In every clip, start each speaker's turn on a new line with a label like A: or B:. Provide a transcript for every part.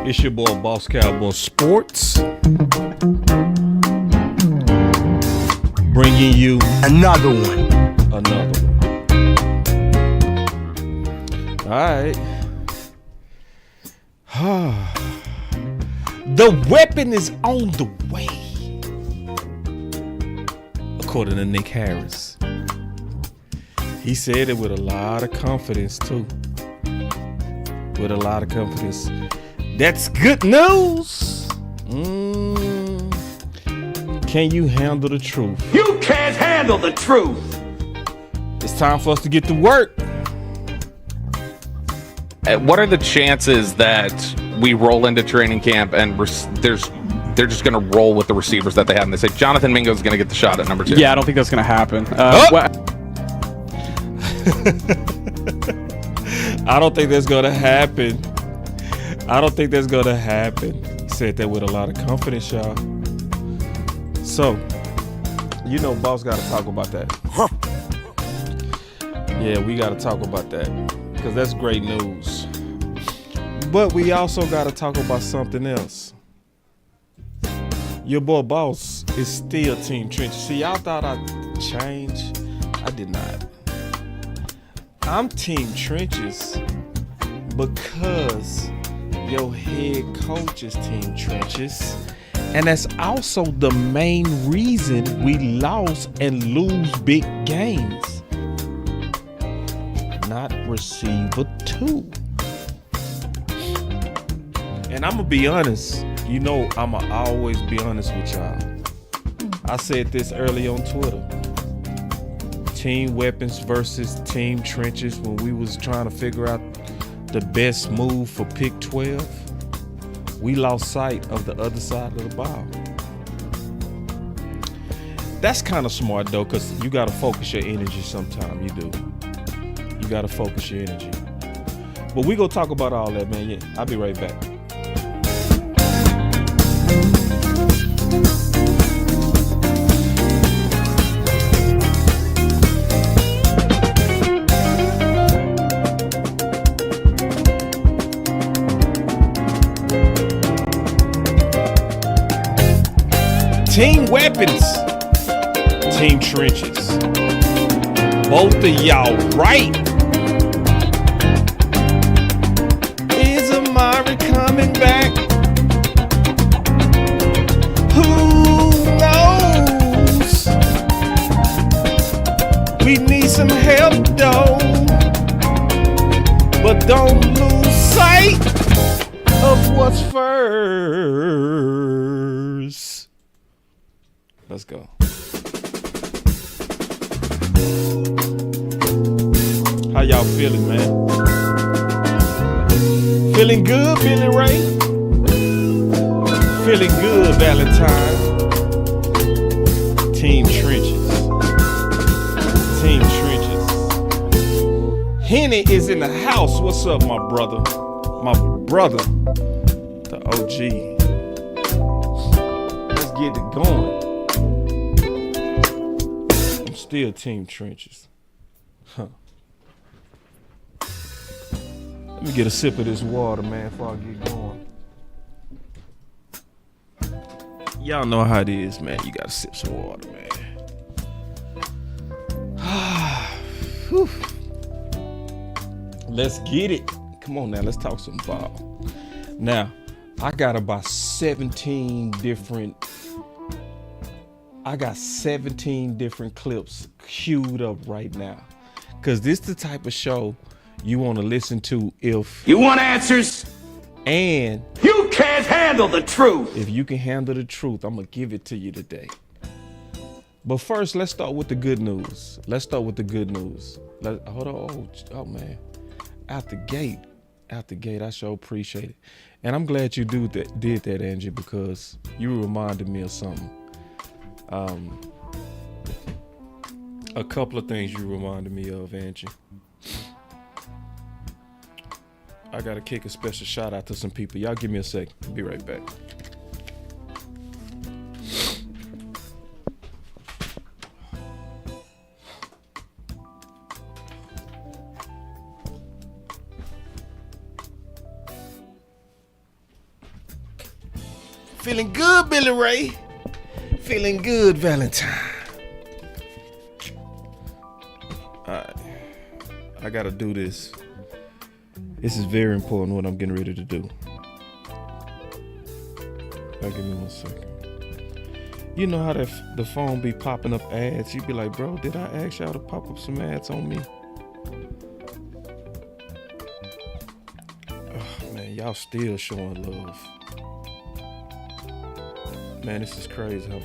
A: It's your boy, Boss Cowboy Sports, bringing you
B: another one.
A: All right. The weapon is on the way, according to Nick Harris. He said it with a lot of confidence, too. With a lot of confidence. That's good news. Can you handle the truth?
B: You can't handle the truth.
A: It's time for us to get to work.
C: What are the chances that we roll into training camp and they're just going to roll with the receivers that they have, and they say Jonathan Mingo is going to get the shot at number 2?
D: Yeah, I don't think that's going to happen.
A: I don't think that's going to happen. He said that with a lot of confidence, y'all. So, you know, Boss got to talk about that. Yeah, we got to talk about that because that's great news. But we also got to talk about something else. Your boy Boss is still Team Trench. See, y'all thought I'd change. I did not. I'm Team Trenches because your head coach is Team Trenches. And that's also the main reason we lost and lose big games. Not receiver 2. And I'm going to be honest. You know I'm going to always be honest with y'all. I said this early on Twitter. Team weapons versus team trenches when we was trying to figure out the best move for pick 12. We lost sight of the other side of the ball. That's kind of smart though, because you got to focus your energy sometime. You do. You got to focus your energy. But we going to talk about all that, man. Yeah, I'll be right back. Team weapons, team trenches. Both of y'all right. Is Amari coming back? Who knows? We need some help though. But don't lose sight of what's first. Let's go. How y'all feeling, man? Feeling good, Billy Ray? Feeling good, Valentine? Team Trenches. Team Trenches. Henny is in the house. What's up, my brother? My brother, the OG. Let's get it going. Still Team Trenches. Huh. Let me get a sip of this water, man, before I get going. Y'all know how it is, man. You gotta sip some water, man. Let's get it. Come on now, let's talk some ball. Now, I got about 17 different clips queued up right now. Because this is the type of show you want to listen to if
B: you want answers
A: and
B: you can't handle the truth.
A: If you can handle the truth, I'm going to give it to you today. But first, let's start with the good news. Hold on. Oh, man. Out the gate, I sure appreciate it. And I'm glad you did that, Angie, because you reminded me of something. A couple of things you reminded me of, Angie. I gotta kick a special shout out to some people. Y'all give me a sec. I'll be right back. Feeling good, Billy Ray. Feeling good, Valentine. Alright. I gotta do this. This is very important what I'm getting ready to do. Give me 1 second. You know how the phone be popping up ads? You be like, bro, did I ask y'all to pop up some ads on me? Oh, man, y'all still showing love. Man, this is crazy, huh?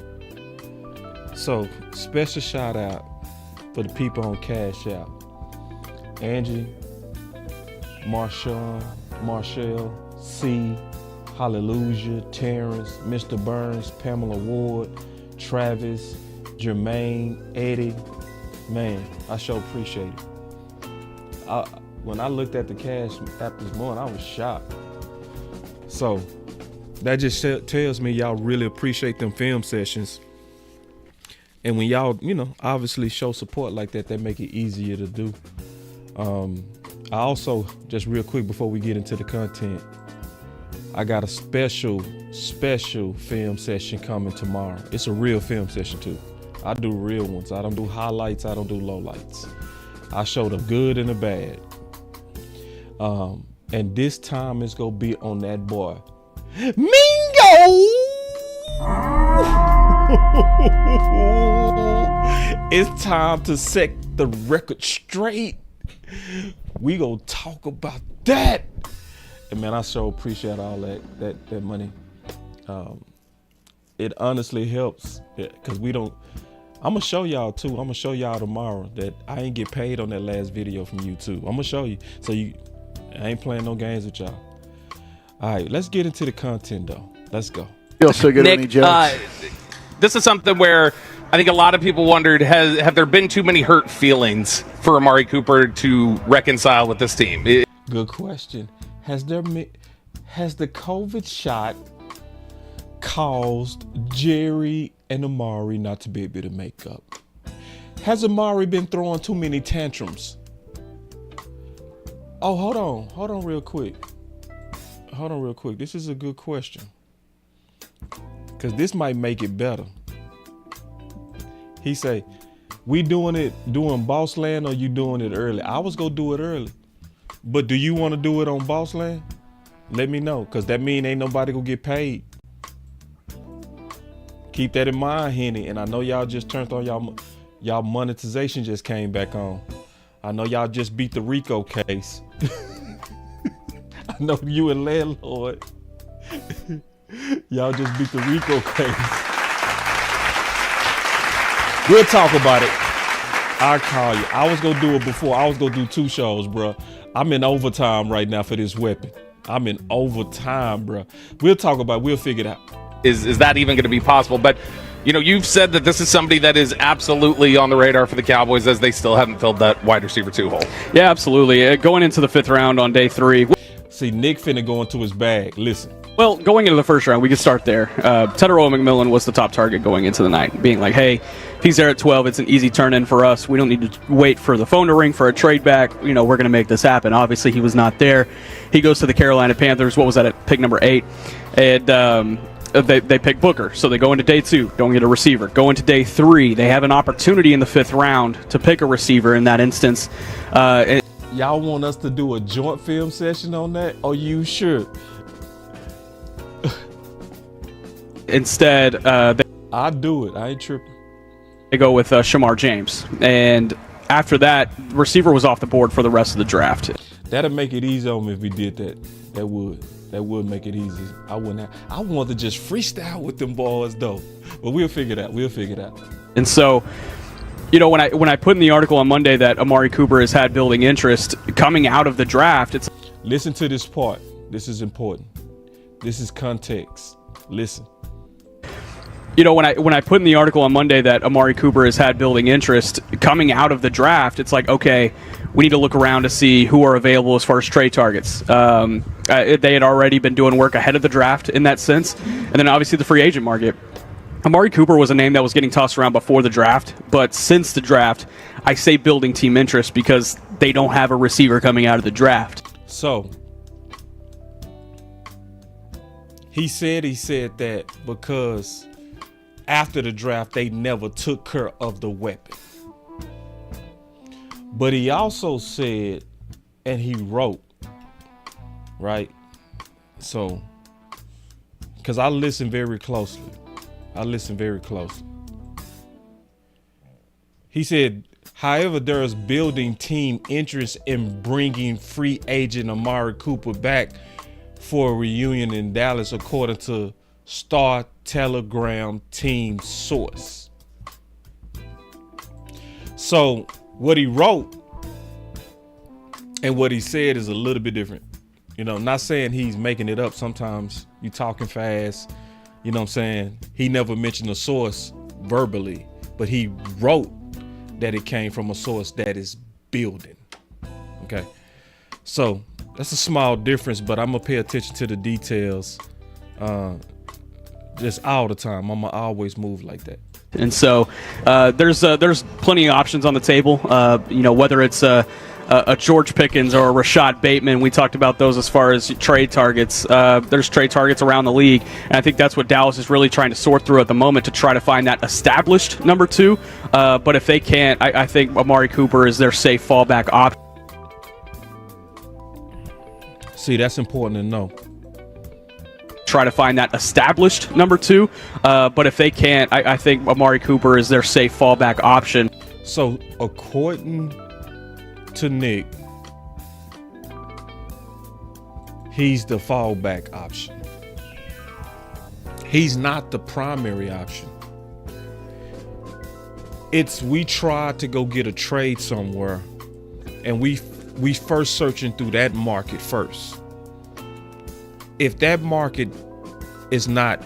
A: So, special shout out for the people on CashApp. Angie, Marshall, C, Hallelujah, Terrence, Mr. Burns, Pamela Ward, Travis, Jermaine, Eddie. Man, I sure appreciate it. When I looked at the Cash app this morning, I was shocked. So that just tells me y'all really appreciate them film sessions. And when y'all, obviously show support like that, that make it easier to do. I also, just real quick before we get into the content, I got a special film session coming tomorrow. It's a real film session too. I do real ones. I don't do highlights. I don't do lowlights. I show the good and the bad. And this time it's gonna be on that boy, Mingo. It's time to set the record straight. We gonna talk about that. And man, I so appreciate all that money. It honestly helps because I'm gonna show y'all too. I'm gonna show y'all tomorrow that I ain't get paid on that last video from YouTube. I'm gonna show you. So I ain't playing no games with y'all. All right, let's get into the content though. Let's go.
D: Feels so good
C: Nick,
D: when he jokes.
C: This is something where I think a lot of people wondered, have there been too many hurt feelings for Amari Cooper to reconcile with this team?
A: Good question. Has the COVID shot caused Jerry and Amari not to be able to make up? Has Amari been throwing too many tantrums? Oh, hold on real quick. This is a good question. Because this might make it better. He say, we doing Boss Land or you doing it early? I was gonna do it early. But do you want to do it on Boss Land? Let me know, because that mean ain't nobody gonna get paid. Keep that in mind, Henny. And I know y'all just turned on y'all monetization just came back on. I know y'all just beat the RICO case. I know you and landlord. Y'all just beat the RICO case. We'll talk about it. I'll call you. I was gonna do it before. I was gonna do 2 shows, bro. I'm in overtime right now for this weapon. I'm in overtime, bro. We'll talk about it. We'll figure it out.
C: Is that even going to be possible? But, you've said that this is somebody that is absolutely on the radar for the Cowboys as they still haven't filled that wide receiver 2 hole.
E: Yeah, absolutely. Going into the 5th round on day 3.
A: See, Nick finna go into his bag. Listen.
E: Well, going into the 1st round, we could start there. Tedero McMillan was the top target going into the night, being like, hey, if he's there at 12, it's an easy turn in for us. We don't need to wait for the phone to ring for a trade back. We're going to make this happen. Obviously, he was not there. He goes to the Carolina Panthers. What was that at pick number 8? And they pick Booker. So they go into day 2, don't get a receiver. Go into day 3, they have an opportunity in the 5th round to pick a receiver in that instance.
A: Y'all want us to do a joint film session on that? Are you sure?
E: Instead,
A: I'll do it. I ain't tripping.
E: They go with Shamar James. And after that, receiver was off the board for the rest of the draft.
A: That'd make it easy on me if we did that. That would make it easy. I want to just freestyle with them boys though. But we'll figure it out.
E: And so, when I put in the article on Monday that Amari Cooper has had building interest coming out of the draft, it's
A: listen to this part. This is important. This is context. Listen.
E: When I put in the article on Monday that Amari Cooper has had building interest coming out of the draft, it's like, okay, we need to look around to see who are available as far as trade targets. They had already been doing work ahead of the draft in that sense. And then obviously the free agent market. Amari Cooper was a name that was getting tossed around before the draft, but since the draft, I say building team interest because they don't have a receiver coming out of the draft.
A: So, He said that because after the draft, they never took care of the weapon. But he also said, and he wrote, right? So, because I listen very closely. He said, however, there is building team interest in bringing free agent Amari Cooper back for a reunion in Dallas, according to Star Telegram team source. So what he wrote and what he said is a little bit different. You know, not saying he's making it up. Sometimes you talking fast. You know what I'm saying? He never mentioned a source verbally, but he wrote that it came from a source that is building. Okay. So that's a small difference, but I'm gonna pay attention to the details just all the time. I'm gonna always move like that.
E: And so there's plenty of options on the table. You know, whether it's a George Pickens or a Rashad Bateman, we talked about those as far as trade targets. There's trade targets around the league, and I think that's what Dallas is really trying to sort through at the moment to try to find that established number two. But if they can't, I think Amari Cooper is their safe fallback option.
A: See, that's important to know.
E: Try to find that established number two. But if they can't, I think Amari Cooper is their safe fallback option.
A: So according to Nick, he's the fallback option. He's not the primary option. We tried to go get a trade somewhere, and we first searching through that market first. If that market is not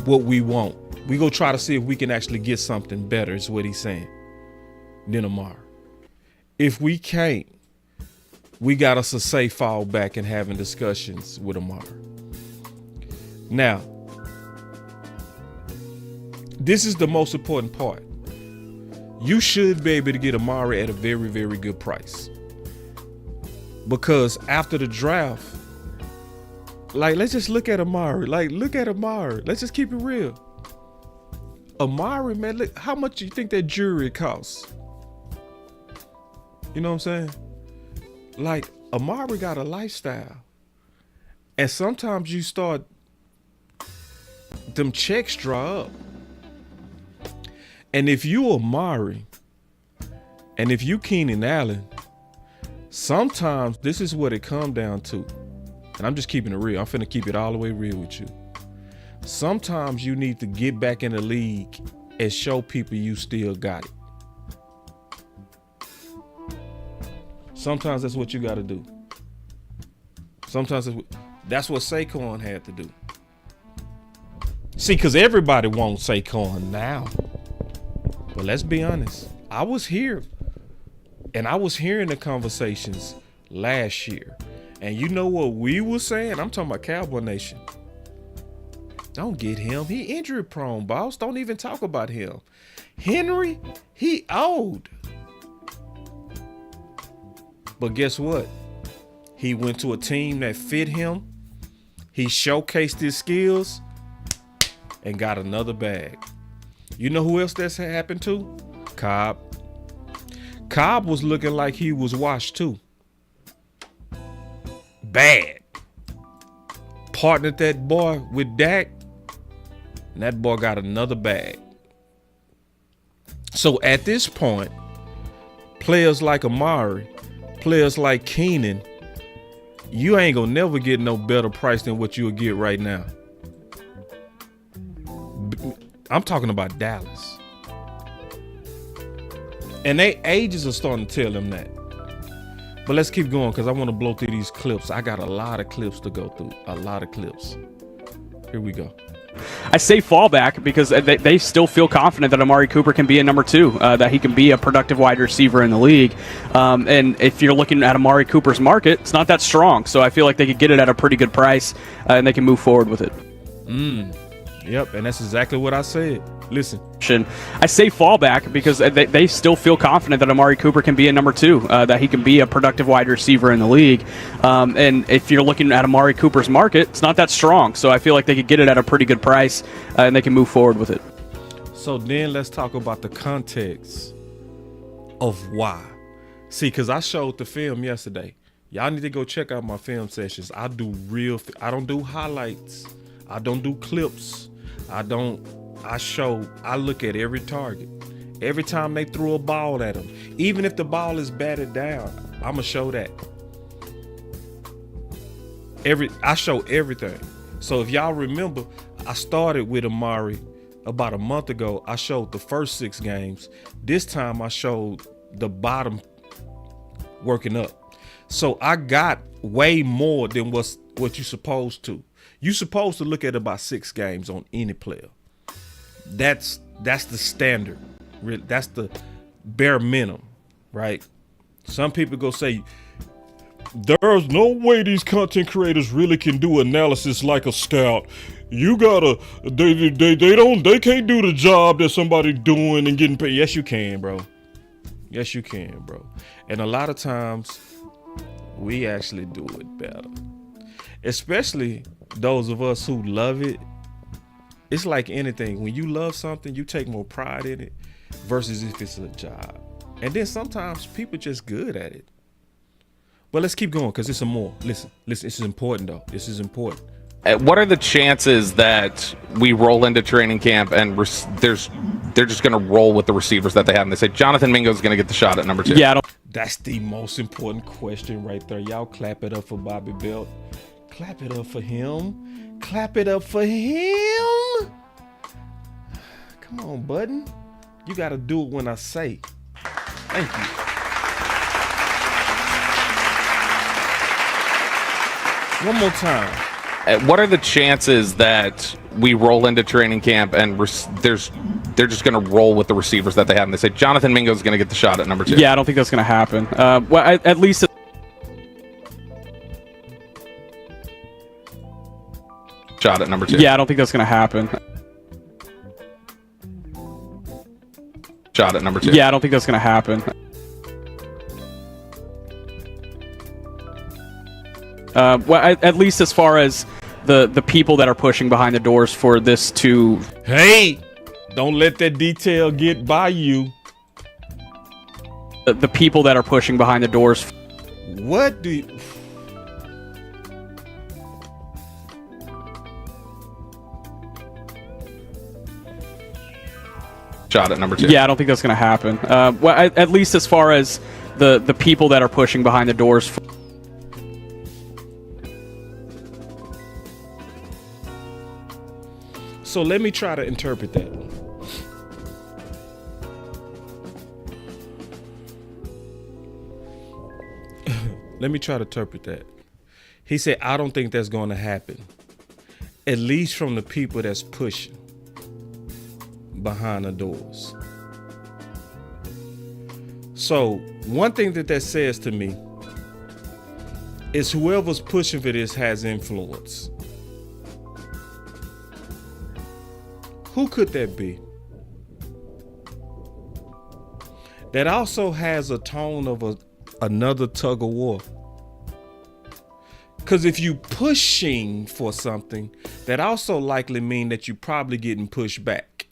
A: what we want, we go try to see if we can actually get something better, is what he's saying, than Amari. If we can't, we got us a safe fallback and having discussions with Amari. Now, this is the most important part. You should be able to get Amari at a very, very good price. Because after the draft, like, let's just look at Amari. Let's just keep it real. Amari, man, look, how much do you think that jewelry costs? You know what I'm saying? Like, Amari got a lifestyle. And sometimes you start, them checks draw up. And if you Amari, and if you Keenan Allen, sometimes this is what it comes down to. And I'm just keeping it real. I'm finna keep it all the way real with you. Sometimes you need to get back in the league and show people you still got it. Sometimes that's what you got to do. Sometimes that's what Saquon had to do. See, because everybody wants Saquon now. But let's be honest. I was here, and I was hearing the conversations last year. And you know what we were saying? I'm talking about Cowboy Nation. Don't get him. He injury prone, boss. Don't even talk about him. Henry, he old. But guess what? He went to a team that fit him. He showcased his skills and got another bag. You know who else that's happened to? Cobb. Cobb was looking like he was washed too. Bad. Partnered that boy with Dak, and that boy got another bag. So at this point, players like Amari, players like Keenan, you ain't gonna never get no better price than what you'll get right now. I'm talking about Dallas. And they ages are starting to tell them that. But let's keep going because I want to blow through these clips. I got a lot of clips to go through. A lot of clips. Here we go.
E: I say fallback because they still feel confident that Amari Cooper can be a number two, that he can be a productive wide receiver in the league. And if you're looking at Amari Cooper's market, it's not that strong. So I feel like they could get it at a pretty good price, and they can move forward with it.
A: Yep, and that's exactly what I said. Listen.
E: I say fallback because they still feel confident that Amari Cooper can be a number 2, that he can be a productive wide receiver in the league. And if you're looking at Amari Cooper's market, it's not that strong. So I feel like they could get it at a pretty good price, and they can move forward with it.
A: So then let's talk about the context of why. See, because I showed the film yesterday. Y'all need to go check out my film sessions. I don't do highlights. I don't do clips. I look at every target. Every time they threw a ball at them. Even if the ball is batted down, I'm going to show that. I show everything. So if y'all remember, I started with Amari about a month ago. I showed the first 6 games. This time I showed the bottom working up. So I got way more than what you're supposed to. You're supposed to look at about 6 games on any player. That's the standard. That's the bare minimum, right? Some people go say, there's no way these content creators really can do analysis like a scout. You gotta, they can't do the job that somebody's doing and getting paid. Yes, you can, bro. Yes, you can, bro. And a lot of times, we actually do it better. Especially those of us who love it. It's like anything. When you love something, you take more pride in it versus if it's a job. And then sometimes people just good at it. But let's keep going because it's some more. Listen, this is important though. This is important.
C: What are the chances that we roll into training camp and they're just going to roll with the receivers that they have? And they say Jonathan Mingo is going to get the shot at number 2.
E: Yeah,
A: that's the most important question right there. Y'all clap it up for Bobby Belt. Clap it up for him. Clap it up for him. Come on, Button. You got to do it when I say. Thank you. One more time.
C: What are the chances that we roll into training camp and they're just going to roll with the receivers that they have? And they say Jonathan Mingo is going to get the shot at number 2.
E: Yeah, I don't think that's going to happen. At least.
C: Shot at number 2.
E: Yeah, I don't think that's going to happen.
C: Shot at number 2.
E: Yeah, I don't think that's going to happen. At least as far as the people that are pushing behind the doors for this to...
A: Hey, don't let that detail get by you.
E: The people that are pushing behind the doors...
A: What do you...
C: Shot at number 2.
E: Yeah, I don't think that's going to happen. At least as far as the people that are pushing behind the doors...
A: So let me try to interpret that. Let me try to interpret that. He said, I don't think that's going to happen. At least from the people that's pushing behind the doors. So one thing that says to me is whoever's pushing for this has influence. Who could that be? That also has a tone of another tug of war. Because if you pushing for something, that also likely mean that you probably getting pushed back.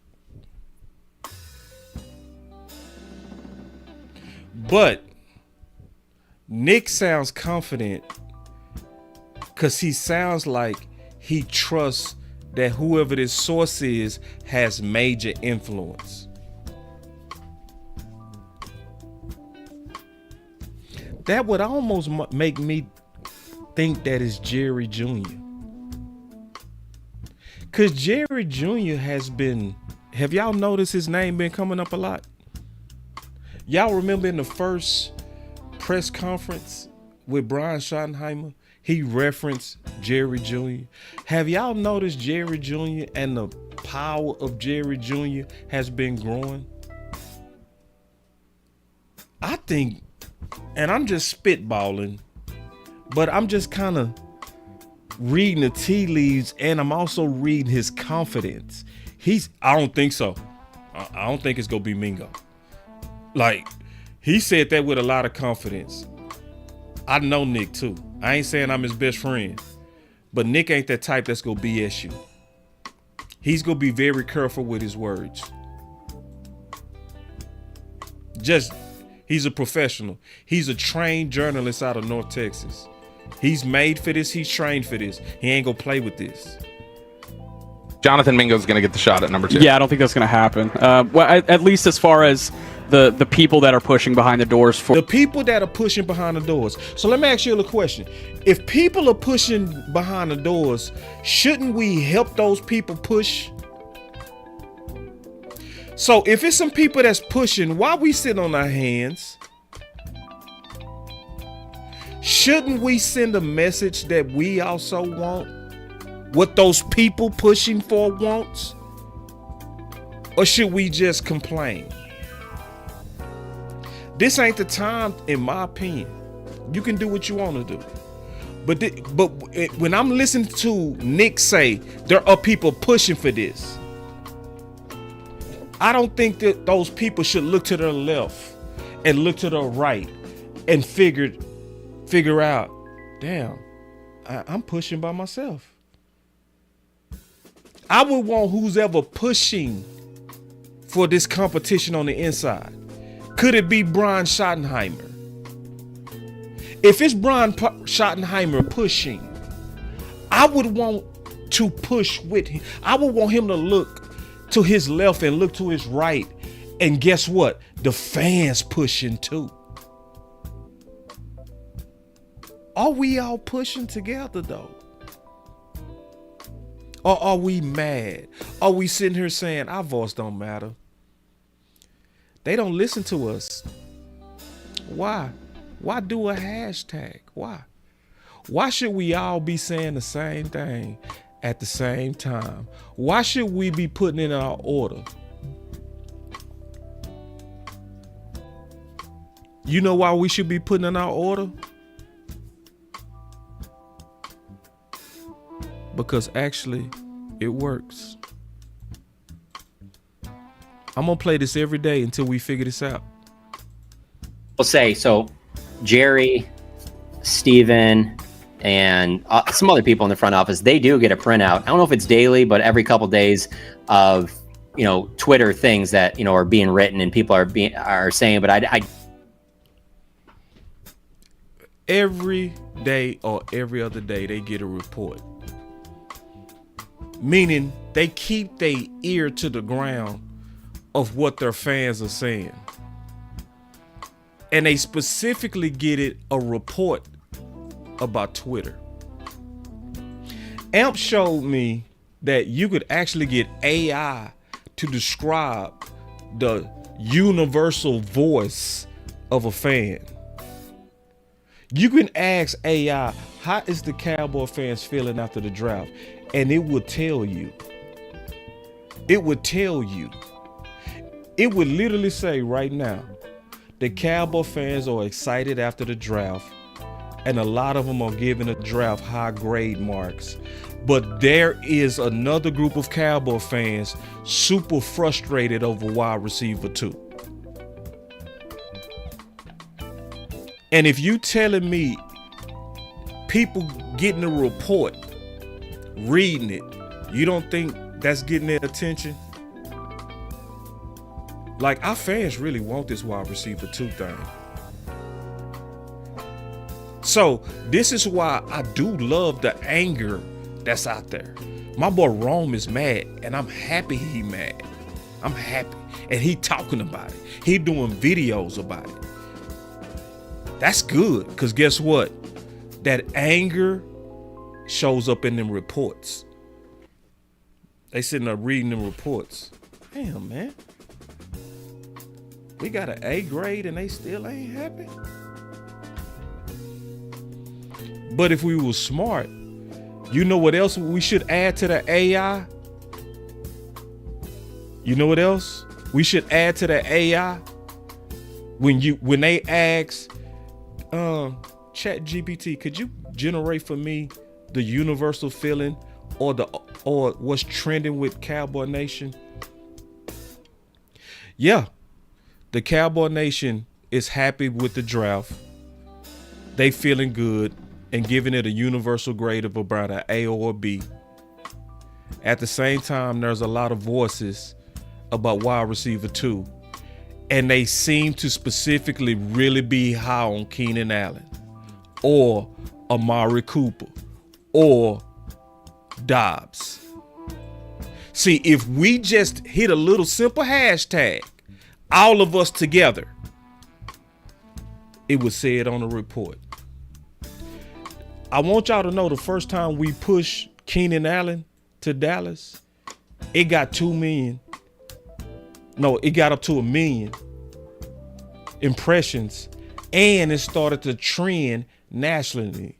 A: But Nick sounds confident because he sounds like he trusts that whoever this source is has major influence. That would almost make me think that it's Jerry Jr. Because Jerry Jr. has been, have y'all noticed his name been coming up a lot? Y'all remember in the first press conference with Brian Schottenheimer, he referenced Jerry Jr. Have y'all noticed Jerry Jr. and the power of Jerry Jr. has been growing? I think, and I'm just spitballing, but I'm just kind of reading the tea leaves, and I'm also reading his confidence. I don't think so. I don't think it's gonna be Mingo. Like, he said that with a lot of confidence. I know Nick too. I ain't saying I'm his best friend, but Nick ain't that type that's gonna BS you. He's gonna be very careful with his words. He's a professional. He's a trained journalist out of North Texas. He's made for this. He's trained for this. He ain't gonna play with this.
C: Jonathan Mingo's going to get the shot at number 2.
E: Yeah, I don't think that's going to happen. At least as far as the people that are pushing behind the doors for
A: the people that are pushing behind the doors. So let me ask you a question. If people are pushing behind the doors, shouldn't we help those people push? So if it's some people that's pushing, why we sit on our hands? Shouldn't we send a message that we also want what those people pushing for wants? Or should we just complain? This ain't the time, in my opinion. You can do what you want to do. But when I'm listening to Nick say there are people pushing for this, I don't think that those people should look to their left and look to their right and figure out, damn, I'm pushing by myself. I would want who's ever pushing for this competition on the inside. Could it be Brian Schottenheimer? If it's Brian Schottenheimer pushing, I would want to push with him. I would want him to look to his left and look to his right. And guess what? The fans pushing too. Are we all pushing together though? Or are we mad? Are we sitting here saying our voice don't matter? They don't listen to us. Why? Why do a hashtag? Why? Why should we all be saying the same thing at the same time? Why should we be putting in our order? You know why we should be putting in our order? Because actually, it works. I'm gonna play this every day until we figure this out.
D: We'll say, so Jerry, Steven, and some other people in the front office, they do get a printout. I don't know if it's daily, but every couple days of, Twitter things that, are being written and people are saying, but I
A: every day or every other day, they get a report. Meaning they keep their ear to the ground of what their fans are saying. And they specifically get a report about Twitter. Amp showed me that you could actually get AI to describe the universal voice of a fan. You can ask AI, how is the Cowboy fans feeling after the draft? And it would tell you. It would tell you. It would literally say right now, the Cowboy fans are excited after the draft, and a lot of them are giving the draft high grade marks. But there is another group of Cowboy fans super frustrated over wide receiver 2. And if you telling me people getting a report, reading it, you don't think that's getting their attention? Like, our fans really want this wide receiver 2 thing. So this is why I do love the anger that's out there. My boy Rome is mad, and I'm happy he mad. I'm happy. And he talking about it. He doing videos about it. That's good, because guess what? That anger shows up in them reports. They sitting there reading them reports. Damn, man. We got an A grade and they still ain't happy. But if we were smart, you know what else we should add to the AI? You know what else we should add to the AI? When they ask ChatGPT, could you generate for me the universal feeling or what's trending with Cowboy Nation? Yeah, the Cowboy Nation is happy with the draft. They feeling good and giving it a universal grade of about an A or a B. At the same time, there's a lot of voices about wide receiver 2, and they seem to specifically really be high on Keenan Allen or Amari Cooper or Dobbs. See, if we just hit a little simple hashtag, all of us together, it would say it on the report. I want y'all to know the first time we pushed Keenan Allen to Dallas, it got 2 million. No, it got up to 1 million impressions, and it started to trend nationally.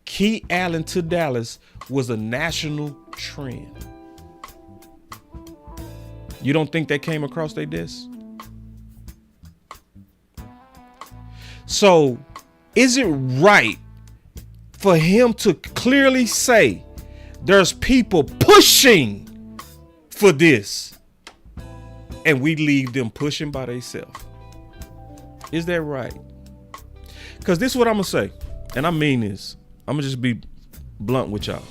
A: Key Allen to Dallas was a national trend. You don't think that came across their desk? So, is it right for him to clearly say there's people pushing for this and we leave them pushing by themselves? Is that right? Because this is what I'm going to say, and I mean this. I'm going to just be blunt with y'all.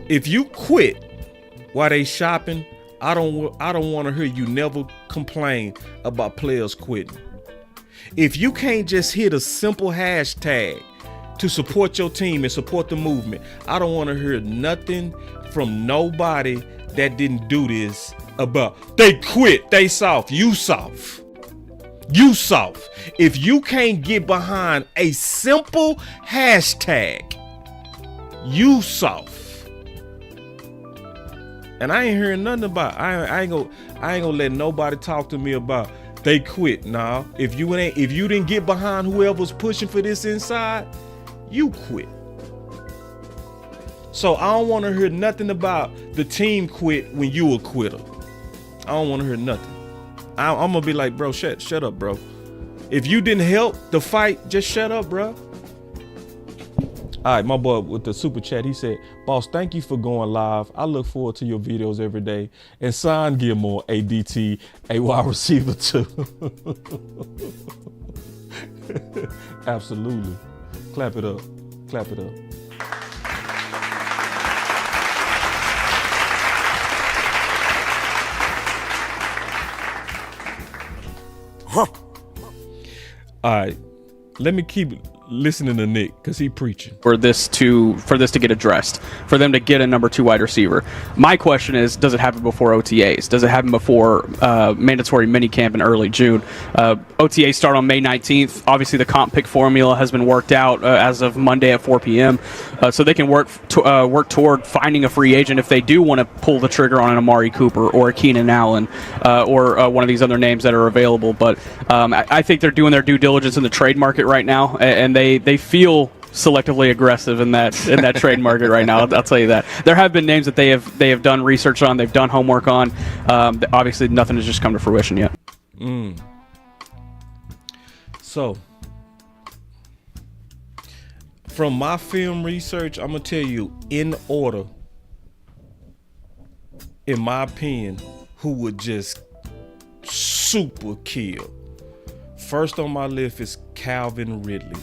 A: If you quit while they shopping, I don't want to hear you never complain about players quitting. If you can't just hit a simple hashtag to support your team and support the movement, I don't want to hear nothing from nobody that didn't do this about they quit, they soft, you soft. You soft. If you can't get behind a simple hashtag, you soft. And I ain't hearing nothing about. I ain't gonna let nobody talk to me about they quit. Nah, if you didn't get behind whoever's pushing for this inside, you quit. So I don't want to hear nothing about the team quit when you a quitter. I don't want to hear nothing. I'm gonna be like, bro, shut up, bro. If you didn't help the fight, just shut up, bro. All right, my boy with the super chat, he said, boss, thank you for going live. I look forward to your videos every day. And sign Gilmore, ADT, a wide receiver too. Absolutely. Clap it up. Clap it up. Huh. All right, let me keep listening to Nick because he preaching.
E: For this to get addressed, for them to get a number 2 wide receiver. My question is, does it happen before OTAs? Does it happen before mandatory minicamp in early June? OTAs start on May 19th. Obviously, the comp pick formula has been worked out as of Monday at 4 p.m. So they can work toward finding a free agent if they do want to pull the trigger on an Amari Cooper or a Keenan Allen or one of these other names that are available. But I think they're doing their due diligence in the trade market right now, and they feel selectively aggressive in that trade market right now. I'll tell you that. There have been names that they have done research on, they've done homework on. Obviously, nothing has just come to fruition yet.
A: So, from my film research, I'm gonna tell you in order, in my opinion, who would just super kill. First on my list is Calvin Ridley.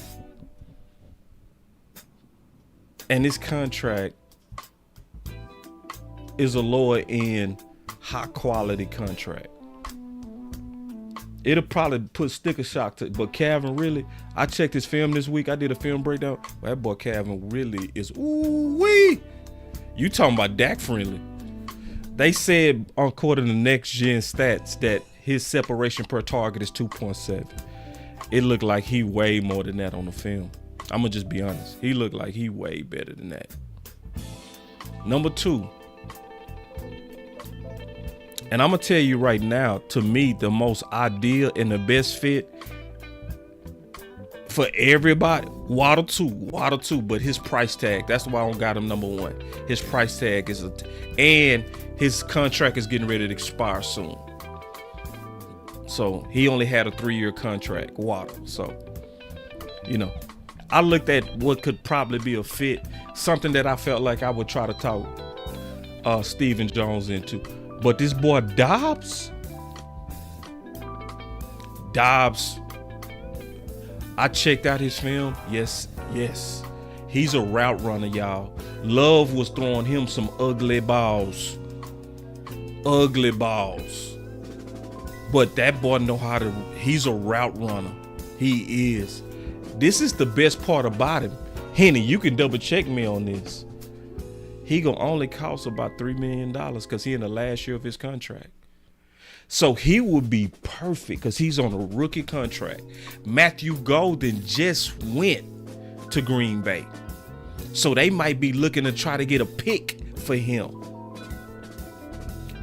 A: And his contract is a lower end, high quality contract. It'll probably put sticker shock to, but Calvin Ridley, I checked his film this week. I did a film breakdown. Well, that boy Calvin Ridley is ooh-wee. You talking about Dak friendly. They said, according to Next Gen Stats, that his separation per target is 2.7. It looked like he way more than that on the film. I'm gonna just be honest. He looked like he way better than that. Number 2. And I'm gonna tell you right now, to me, the most ideal and the best fit for everybody, Waddle 2, but his price tag, that's why I don't got him number 1. His price tag is and his contract is getting ready to expire soon. So he only had a 3-year contract, Waddle. So, I looked at what could probably be a fit, something that I felt like I would try to talk Stephen Jones into. But this boy Dobbs, I checked out his film. Yes. He's a route runner, y'all. Love was throwing him some ugly balls. But that boy know how to, he's a route runner. He is. This is the best part about him. Henny, you can double check me on this. He gonna only cost about $3 million because he in the last year of his contract. So he would be perfect because he's on a rookie contract. Matthew Golden just went to Green Bay. So they might be looking to try to get a pick for him.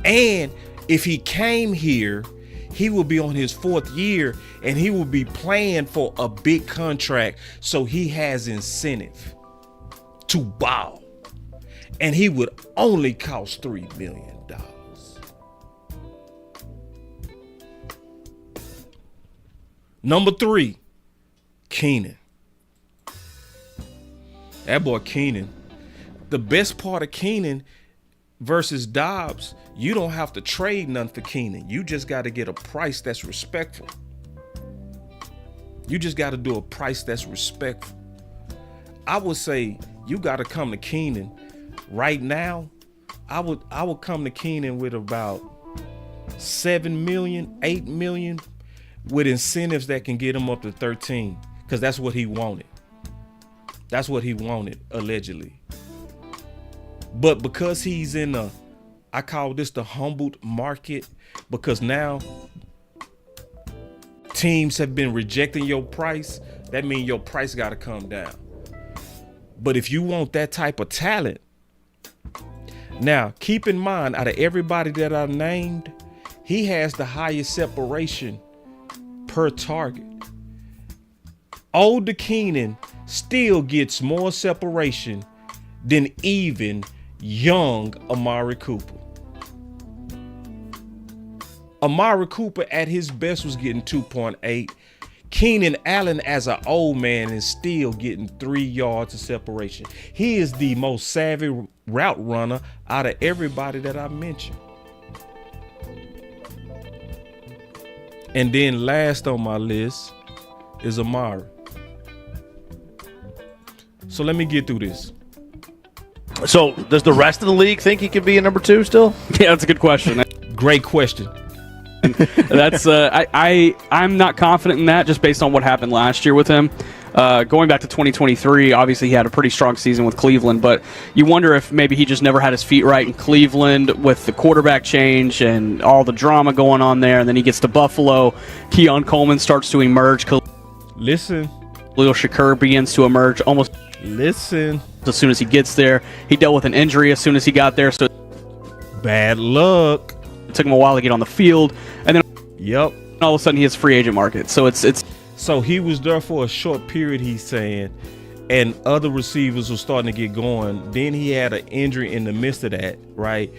A: And if he came here, he will be on his 4th year and he will be playing for a big contract. So he has incentive to ball. And he would only cost $3 million. Number 3, Keenan. That boy Keenan. The best part of Keenan versus Dobbs, you don't have to trade nothing for Keenan. You just got to get a price that's respectful. You just got to do a price that's respectful. I would say you got to come to Keenan right now. I would come to Keenan with about 7 million, 8 million with incentives that can get him up to 13 because that's what he wanted. That's what he wanted, allegedly. But because he's in I call this the humbled market, because now teams have been rejecting your price. That means your price got to come down. But if you want that type of talent, now keep in mind, out of everybody that I named, he has the highest separation per target. Older Keenan still gets more separation than even young Amari Cooper. Amari Cooper at his best was getting 2.8. Keenan Allen as an old man is still getting 3 yards of separation. He is the most savvy route runner out of everybody that I mentioned. And then last on my list is Amari. So let me get through this.
F: So does the rest of the league think he could be a number 2 still?
E: Yeah, that's a good question.
A: Great question.
E: That's I'm not confident in that just based on what happened last year with him. Going back to 2023, obviously he had a pretty strong season with Cleveland, but you wonder if maybe he just never had his feet right in Cleveland with the quarterback change and all the drama going on there, and then he gets to Buffalo. Keon Coleman starts to emerge.
A: Listen.
E: Khalil Shakur begins to emerge almost.
A: Listen.
E: As soon as he gets there, he dealt with an injury as soon as he got there, so
A: bad luck.
E: It took him a while to get on the field, and then
A: yep,
E: all of a sudden he hits free agent market. So it's
A: so he was there for a short period, he's saying, and other receivers were starting to get going. Then he had an injury in the midst of that, right?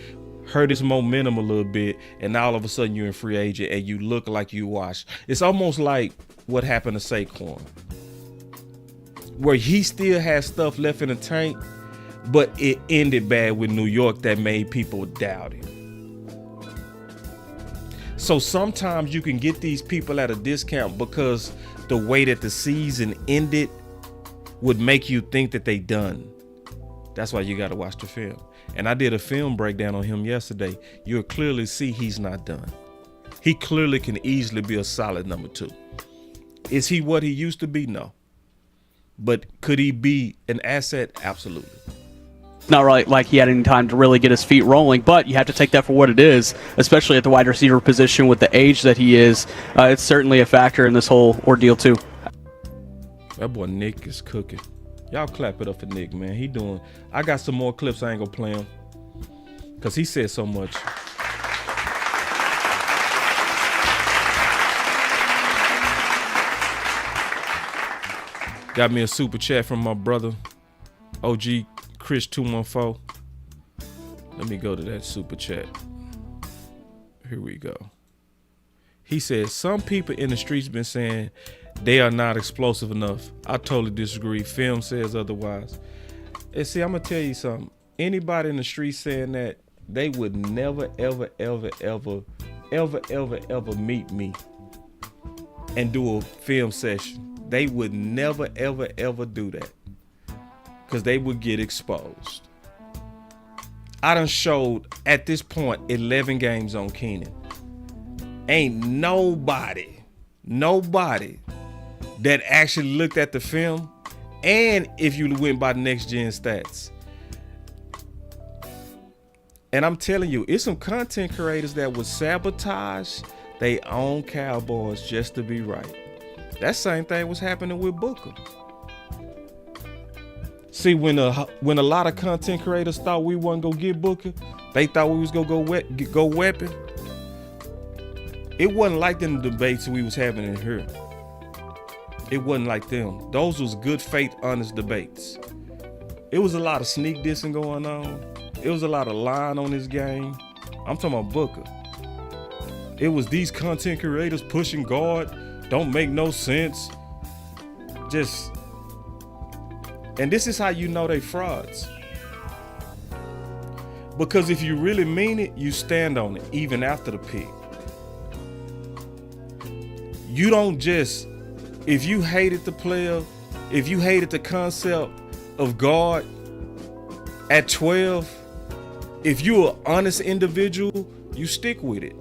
A: Hurt his momentum a little bit, and now all of a sudden you're in free agent and you look like you washed. It's almost like what happened to Saquon, where he still has stuff left in the tank, but it ended bad with New York that made people doubt him. So sometimes you can get these people at a discount because the way that the season ended would make you think that they done. That's why you got to watch the film. And I did a film breakdown on him yesterday. You'll clearly see he's not done. He clearly can easily be a solid number 2. Is he what he used to be? No. But could he be an asset? Absolutely.
E: not really like he had any time to really get his feet rolling, but you have to take that for what it is, especially at the wide receiver position with the age that he is. It's certainly a factor in this whole ordeal too.
A: That boy Nick is cooking. Y'all clap it up for Nick, man. He doing. I got some more clips. I ain't gonna play them because he said so much. Got me a super chat from my brother, OG Chris 214. Let me go to that super chat. Here we go. He said, some people in the streets been saying they are not explosive enough. I totally disagree. Film says otherwise. And see, I'm gonna tell you something. Anybody in the street saying that, they would never, ever, ever, ever, ever, ever, ever meet me and do a film session. They would never, ever, ever do that, because they would get exposed. I done showed, at this point, 11 games on Keenan. Ain't nobody that actually looked at the film, and if you went by next gen stats. And I'm telling you, it's some content creators that would sabotage they own Cowboys just to be right. That same thing was happening with Booker. See, when a lot of content creators thought we wasn't gonna get Booker, they thought we was gonna go weapon. It wasn't like them debates we was having in here. It wasn't like them. Those was good faith, honest debates. It was a lot of sneak dissing going on. It was a lot of lying on this game. I'm talking about Booker. It was these content creators pushing guard. Don't make no sense. And this is how you know they frauds. Because if you really mean it, you stand on it, even after the pick. You don't just, if you hated the player, if you hated the concept of guard at 12, if you're an honest individual, you stick with it.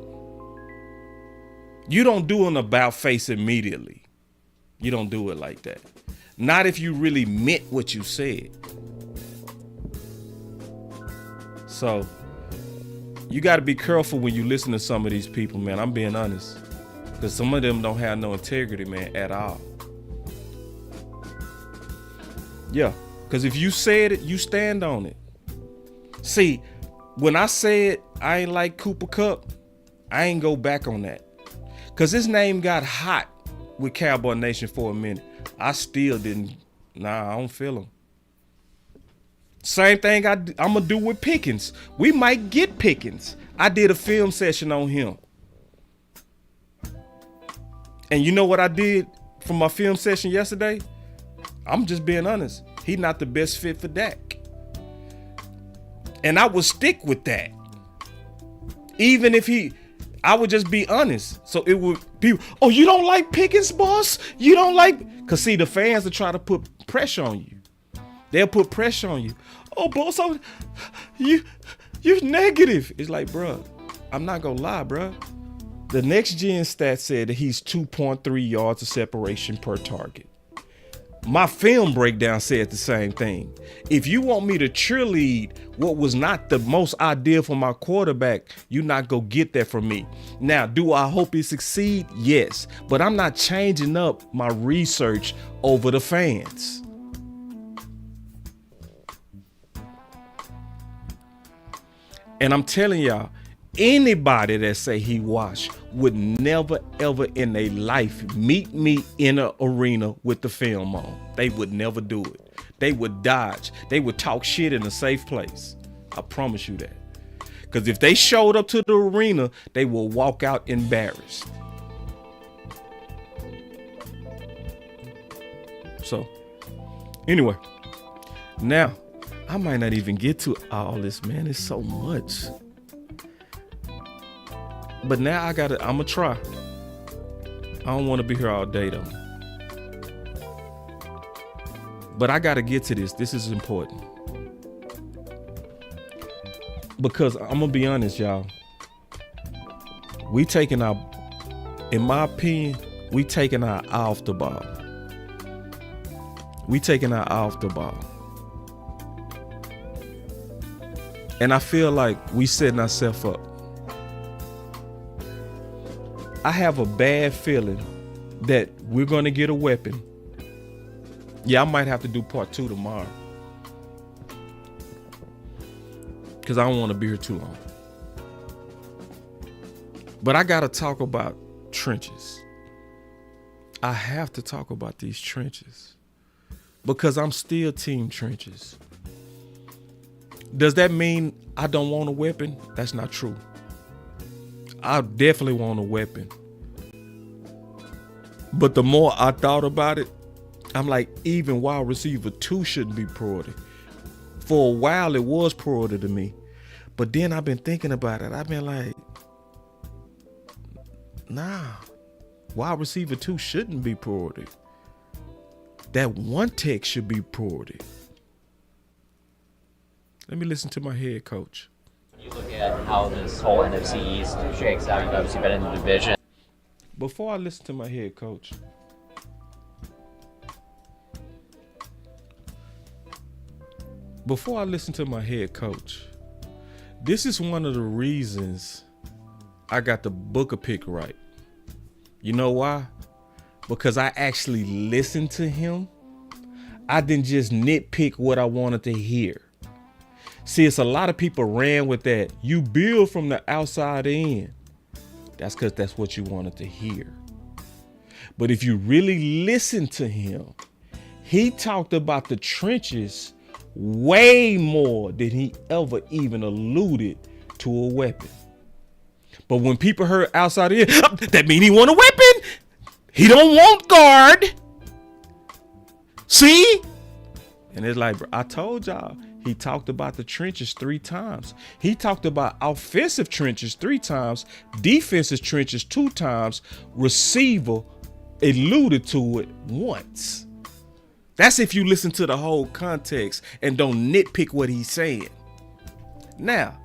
A: You don't do an about face immediately. You don't do it like that. Not if you really meant what you said. So you got to be careful when you listen to some of these people, man. I'm being honest. Because some of them don't have no integrity, man, at all. Yeah, because if you said it, you stand on it. See, when I said I ain't like Cooper Kupp, I ain't go back on that. Because his name got hot with Cowboy Nation for a minute. I still didn't. Nah, I don't feel him. Same thing I'm going to do with Pickens. We might get Pickens. I did a film session on him. And you know what I did for my film session yesterday? I'm just being honest. He's not the best fit for Dak. And I would stick with that. Even if I would just be honest. So it would be, oh, you don't like Pickens, boss? You don't like, because see, the fans will try to put pressure on you. They'll put pressure on you. Oh, boss, you're negative. It's like, bro, I'm not going to lie, bro. The next gen stat said that he's 2.3 yards of separation per target. My film breakdown said the same thing. If you want me to cheerlead what was not the most ideal for my quarterback, you're not going to get that from me. Now, do I hope he succeed? Yes. But I'm not changing up my research over the fans. And I'm telling y'all, anybody that say he washed would never, ever in their life meet me in an arena with the film on. They would never do it. They would dodge. They would talk shit in a safe place. I promise you that. Because if they showed up to the arena, they will walk out embarrassed. So, anyway, now, I might not even get to all this, man. It's so much. But now I'm going to try. I don't want to be here all day, though. But I got to get to this. This is important. Because I'm going to be honest, y'all. In my opinion, we taking our eye off the ball. We taking our eye off the ball. And I feel like we setting ourselves up. I have a bad feeling that we're going to get a weapon. Yeah, I might have to do part 2 tomorrow. Because I don't want to be here too long. But I got to talk about trenches. I have to talk about these trenches. Because I'm still team trenches. Does that mean I don't want a weapon? That's not true. I definitely want a weapon. But the more I thought about it, I'm like, even wide receiver 2 shouldn't be priority. For a while, it was priority to me. But then I've been thinking about it. I've been like, nah, wide receiver 2 shouldn't be priority. That one tech should be priority. Let me listen to my head coach.
D: You look at how this whole NFC East shakes out. You've obviously been in the division.
A: Before I listen to my head coach, this is one of the reasons I got the Booker pick right. You know why? Because I actually listened to him. I didn't just nitpick what I wanted to hear. See, it's a lot of people ran with that. You build from the outside in. That's because that's what you wanted to hear. But if you really listen to him, he talked about the trenches way more than he ever even alluded to a weapon. But when people heard outside in, that mean he want a weapon. He don't want guard. See? And it's like, bro, I told y'all, he talked about the trenches 3 times. He talked about offensive trenches 3 times, defensive trenches 2 times, receiver alluded to it once. That's if you listen to the whole context and don't nitpick what he's saying. Now,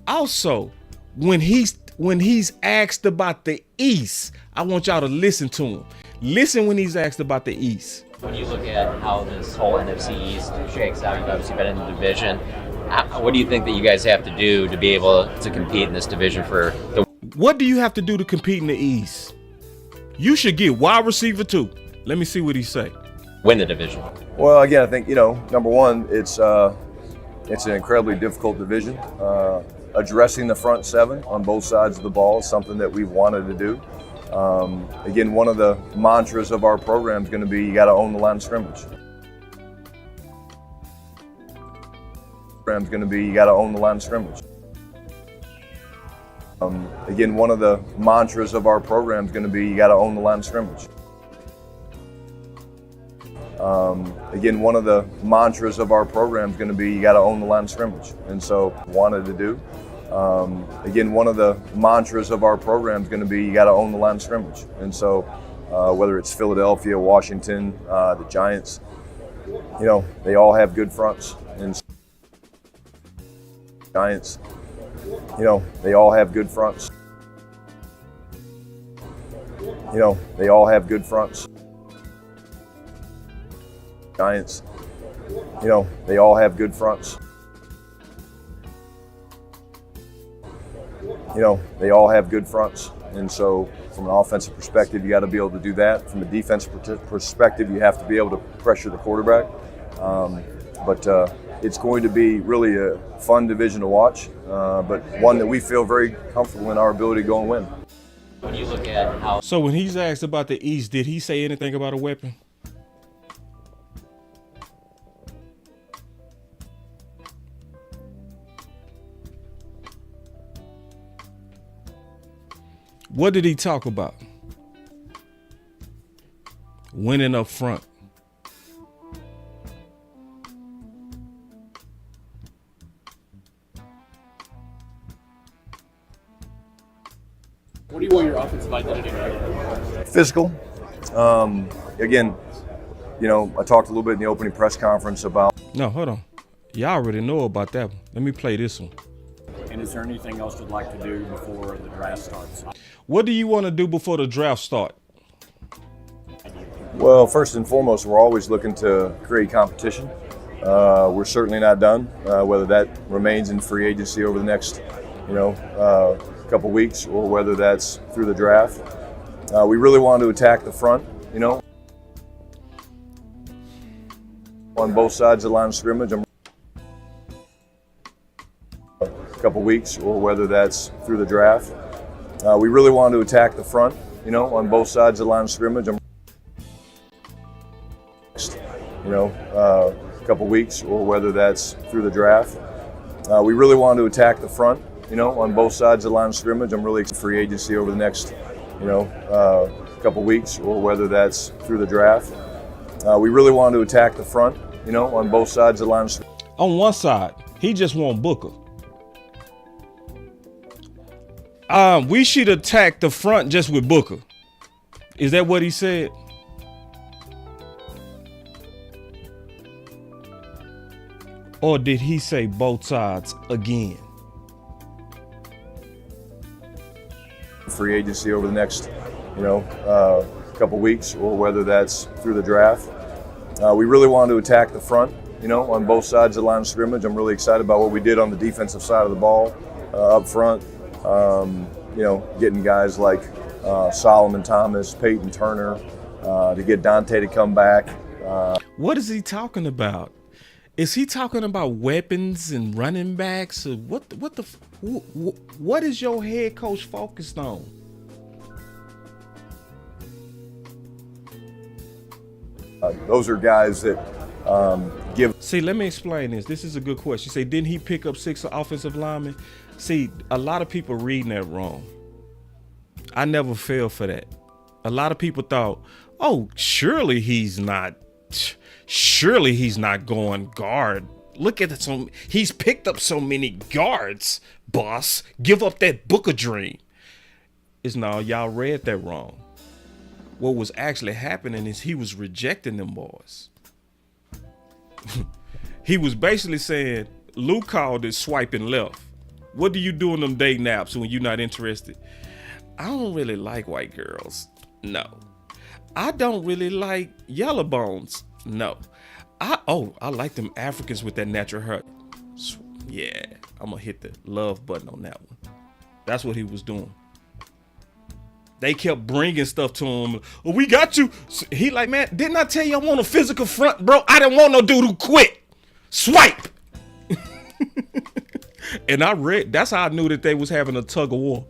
A: also, when he's asked about the East, I want y'all to listen to him. Listen when he's asked about the East.
D: When you look at how this whole NFC East shakes out, you've obviously been in the division. What do you think that you guys have to do to be able to compete in this division for the...
A: What do you have to do to compete in the East? You should get wide receiver 2. Let me see what he say.
D: Win the division.
G: Well, again, I think, number one, it's an incredibly difficult division. Addressing the front 7 on both sides of the ball is something that we've wanted to do. Again, one of the mantras of our program is going to be, you got to own the line of scrimmage. Again, one of the mantras of our program is going to be, you got to own the line of scrimmage. Again, one of the mantras of our program is going to be, you got to own the line of scrimmage. And so, wanted to do. Again, one of the mantras of our program is going to be, you got to own the line of scrimmage. And so, whether it's Philadelphia, Washington, the Giants, they all have good fronts. And Giants, they all have good fronts. They all have good fronts. Giants, they all have good fronts. They all have good fronts. And so from an offensive perspective, you got to be able to do that. From a defensive perspective, you have to be able to pressure the quarterback. But it's going to be really a fun division to watch, but one that we feel very comfortable in our ability to go and win.
D: When you look at how...
A: So when he's asked about the East, did he say anything about a weapon? What did he talk about? Winning up front.
E: What do you want your offensive identity to be?
G: Physical. Again, I talked a little bit in the opening press conference about...
A: No, hold on. Y'all already know about that one. Let me play this one.
H: And is there anything else you'd like to do before the draft starts?
A: What do you want to do before the draft start?
G: Well, first and foremost, we're always looking to create competition. We're certainly not done, whether that remains in free agency over the next, couple weeks, or whether that's through the draft. We really want to attack the front, on both sides of the line of scrimmage. A couple weeks, or whether that's through the draft. We really want to attack the front, on both sides of the line of scrimmage. A couple weeks, or whether that's through the draft. We really want to attack the front, on both sides of the line of scrimmage. I'm really free agency over the next, couple weeks, or whether that's through the draft. We really want to attack the front, on both sides of the line of scrimmage.
A: On one side, he just want Booker. We should attack the front just with Booker. Is that what he said? Or did he say both sides again?
G: Free agency over the next, couple weeks, or whether that's through the draft. We really want to attack the front, on both sides of the line of scrimmage. I'm really excited about what we did on the defensive side of the ball up front. Getting guys like Solomon Thomas, Peyton Turner, to get Dante to come back.
A: What is he talking about? Is he talking about weapons and running backs? Or what is your head coach focused on?
G: Those are guys that give.
A: See, let me explain this. This is a good question. Say, didn't he pick up 6 offensive linemen? See, a lot of people reading that wrong. I never fell for that. A lot of people thought, oh, surely he's not going guard. Look at it. He's picked up so many guards, boss. Give up that Booker dream. No, y'all read that wrong. What was actually happening is he was rejecting them boys. He was basically saying, Luke called it swiping left. What do you do in them day naps when you're not interested? I don't really like white girls. No. I don't really like yellow bones. No. I like them Africans with that natural hair. Yeah, I'm gonna hit the love button on that one. That's what he was doing. They kept bringing stuff to him. Oh, we got you. He like, man, didn't I tell you I want a physical front, bro? I didn't want no dude who quit. Swipe. And that's how I knew that they was having a tug of war.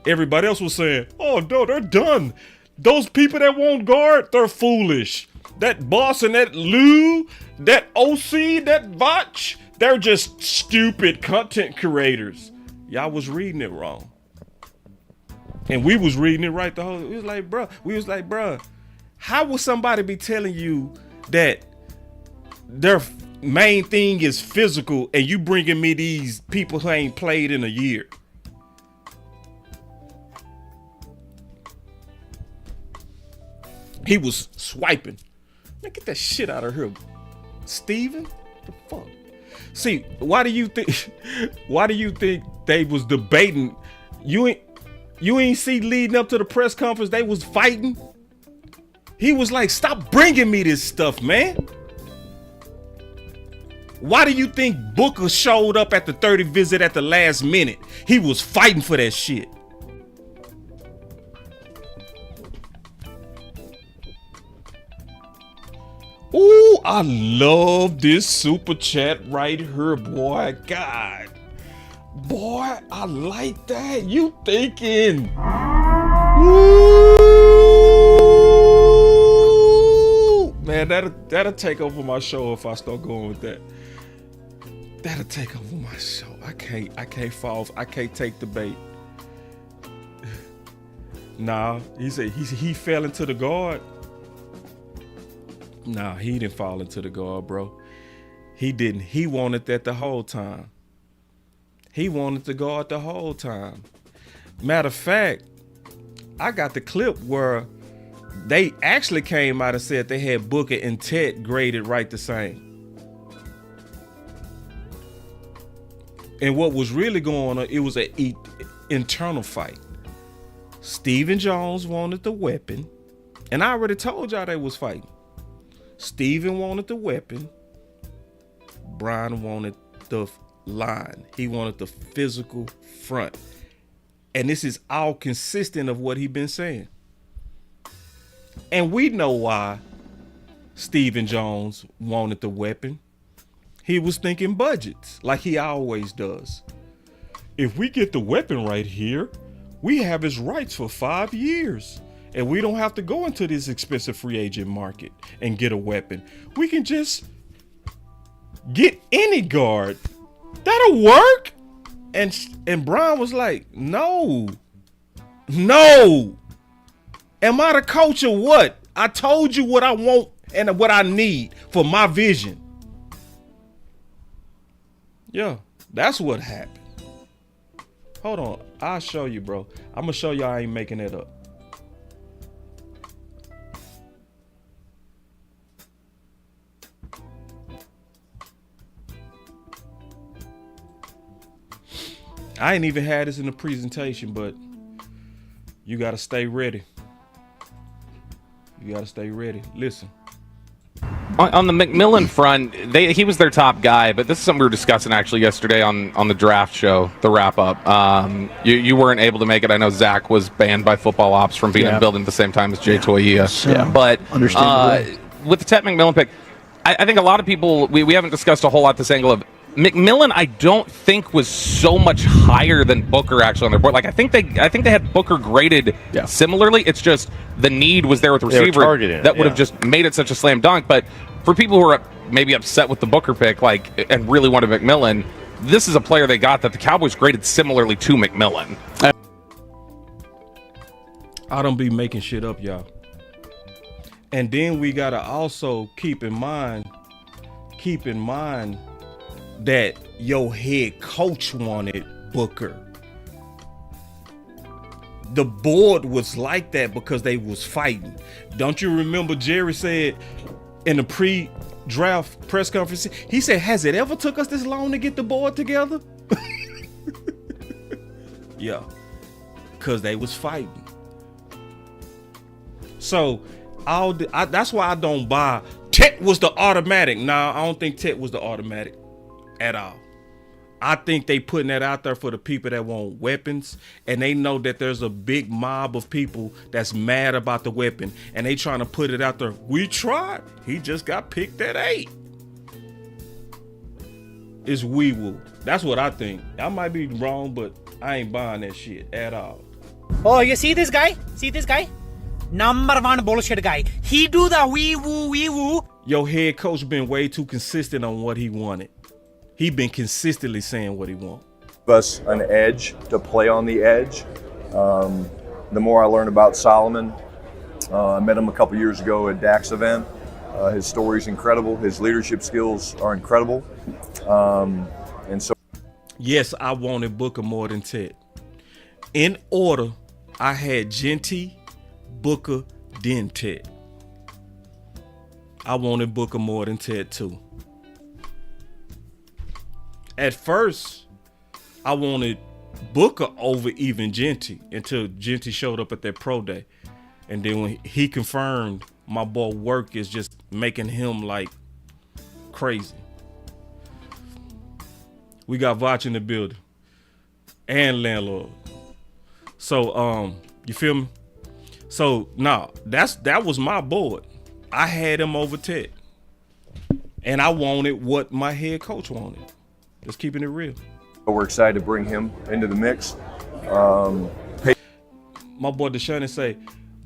A: Everybody else was saying, oh, no, they're done. Those people that won't guard, they're foolish. That boss and that Lou, that OC, that Vach, they're just stupid content creators. Y'all was reading it wrong. And we was reading it right the whole. We was like, bruh, how will somebody be telling you that their main thing is physical and you bringing me these people who ain't played in a year? He was swiping. Man, get that shit out of here, Steven. The fuck? See, why do you think they was debating? You ain't see leading up to the press conference, they was fighting. He was like, stop bringing me this stuff, man. Why do you think Booker showed up at the 30 visit at the last minute? He was fighting for that shit. Ooh, I love this super chat right here, boy. God. Boy, I like that. You thinking. Woo! Man, that'll take over my show if I start going with that. That'll take over my show. I can't take the bait. Nah, he said he fell into the guard. Nah, he didn't fall into the guard, bro. He didn't. He wanted that the whole time. He wanted to guard the whole time. Matter of fact, I got the clip where they actually came out and said they had Booker and Ted graded right the same. And what was really going on, it was an internal fight. Stephen Jones wanted the weapon. And I already told y'all they was fighting. Steven wanted the weapon. Brian wanted the line. He wanted the physical front. And this is all consistent of what he's been saying. And we know why Stephen Jones wanted the weapon. He was thinking budgets, like he always does. If we get the weapon right here, we have his rights for 5 years. And we don't have to go into this expensive free agent market and get a weapon. We can just get any guard. That'll work. And Brian was like, no. Am I the coach or what? I told you what I want and what I need for my vision. Yeah, that's what happened. Hold on, I'll show you, bro. I'm gonna show you I ain't making it up. I ain't even had this in the presentation, but you gotta stay ready. You gotta stay ready. Listen.
C: On the McMillan front, he was their top guy, but this is something we were discussing actually yesterday on the draft show, the wrap up. You weren't able to make it. I know Zach was banned by Football Ops from being in the building at the same time as Jay Toia.
F: Yeah.
C: But
F: Understandable.
C: with the Tet McMillan pick, I think a lot of people, we haven't discussed a whole lot this angle of McMillan. I don't think was so much higher than Booker actually on their board. Like I think they had Booker graded similarly. It's just the need was there with the receiver that would have just made it such a slam dunk. But for people who are maybe upset with the Booker pick, like and really wanted McMillan, this is a player they got that the Cowboys graded similarly to McMillan.
A: I don't be making shit up, y'all. And then we gotta also keep in mind that your head coach wanted Booker. The board was like that because they was fighting. Don't you remember Jerry said in the pre-draft press conference, he said, has it ever took us this long to get the board together? Yeah, because they was fighting. So that's why I don't buy Tet was the automatic. Nah, I don't think Tet was the automatic at all. I think they putting that out there for the people that want weapons, and they know that there's a big mob of people that's mad about the weapon, and they trying to put it out there. We tried. He just got picked at 8. It's wee woo. That's what I think. I might be wrong, but I ain't buying that shit at all.
I: Oh, you see this guy? See this guy? Number one bullshit guy. He do the wee woo.
A: Your head coach been way too consistent on what he wanted. He been consistently saying what he want.
G: Us an edge to play on the edge. The more I learned about Solomon, I met him a couple years ago at Dak's event. His story's incredible. His leadership skills are incredible. And so,
A: yes, I wanted Booker more than Tet. In order, I had Genty, Booker, then Tet. I wanted Booker more than Tet too. At first, I wanted Booker over even Genty until Genty showed up at that pro day. And then when he confirmed my boy work is just making him like crazy. We got Vach in the building and landlord. So, you feel me? So, that was my board. I had him over Tet. And I wanted what my head coach wanted. Just keeping it real.
G: we're excited to bring him into the mix.
A: My boy Deshaun say,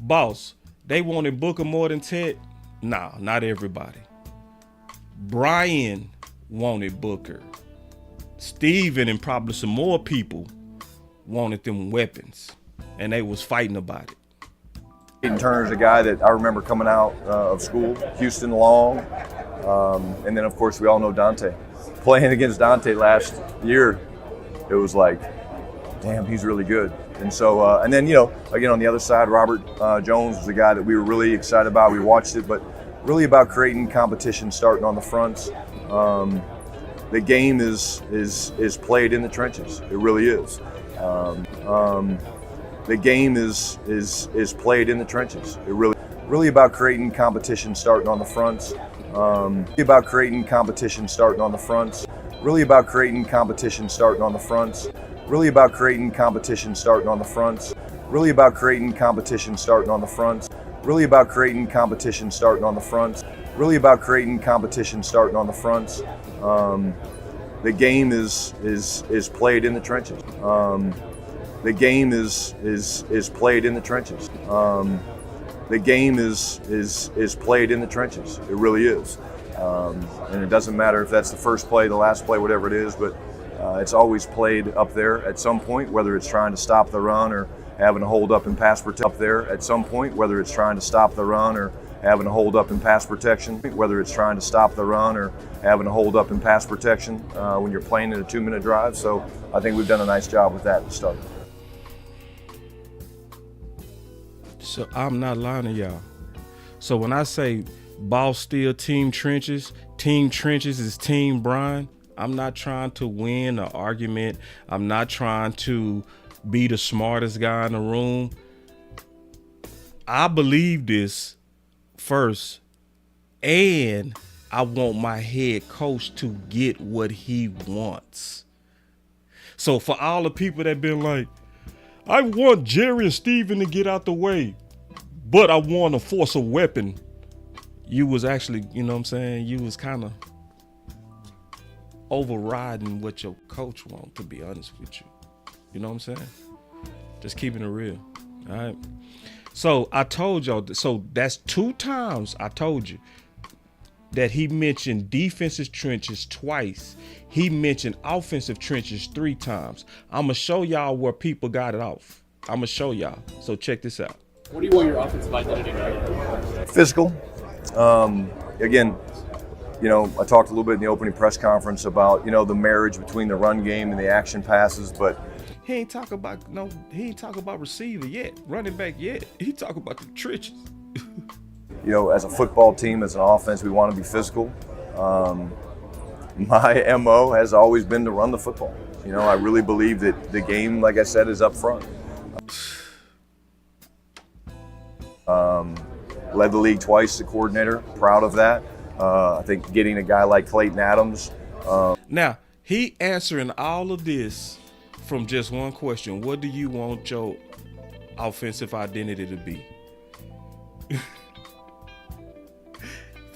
A: boss, they wanted Booker more than Tet. Nah, not everybody. Brian wanted Booker. Steven and probably some more people wanted them weapons, and they was fighting about it.
G: Peyton Turner's a guy that I remember coming out of school, Houston Long, and then of course we all know Dante. Playing against Dante last year, it was like, damn, he's really good. And so, and then, you know, again on the other side, Robert Jones was a guy that we were really excited about. We watched it, but really about creating competition starting on the fronts. The game is played in the trenches. It really is. The game is played in the trenches. It really about creating competition starting on the fronts. About creating competition starting on the fronts. Really about creating competition starting on the fronts. Really about creating competition starting on the fronts. Really about creating competition starting on the fronts. Really about creating competition starting on the fronts. Really about creating competition starting on the fronts. The game is played in the trenches. The game is played in the trenches. The game is played in the trenches. It really is. And it doesn't matter if that's the first play, the last play, whatever it is, but it's always played up there at some point, whether it's trying to stop the run or having to hold up in pass protection up there at some point, whether it's trying to stop the run or having to hold up in pass protection, whether it's trying to stop the run or having to hold up in pass protection when you're playing in a 2-minute drive. So I think we've done a nice job with that to start.
A: So I'm not lying to y'all. So when I say Boss still team trenches is team Brian, I'm not trying to win an argument. I'm not trying to be the smartest guy in the room. I believe this first, and I want my head coach to get what he wants. So for all the people that been like, I want Jerry and Steven to get out the way, but I want to force a weapon. You was actually, you know what I'm saying? You was kind of overriding what your coach wants, to be honest with you. You know what I'm saying? Just keeping it real. All right. So I told y'all, so that's 2 times I told you that he mentioned defensive trenches twice. He mentioned offensive trenches 3 times. I'm going to show y'all where people got it off. I'm going to show y'all. So check this out.
E: What do you want your offensive identity to be?
G: Physical. Again, you know, I talked a little bit in the opening press conference about, you know, the marriage between the run game and the action passes, but
A: he ain't talk about receiver yet, running back yet. He talk about the trenches.
G: You know, as a football team, as an offense, we want to be physical. My MO has always been to run the football. You know, I really believe that the game, like I said, is up front. Led the league twice as a coordinator, proud of that. I think getting a guy like Clayton Adams.
A: Now, he answering all of this from just one question. What do you want your offensive identity to be?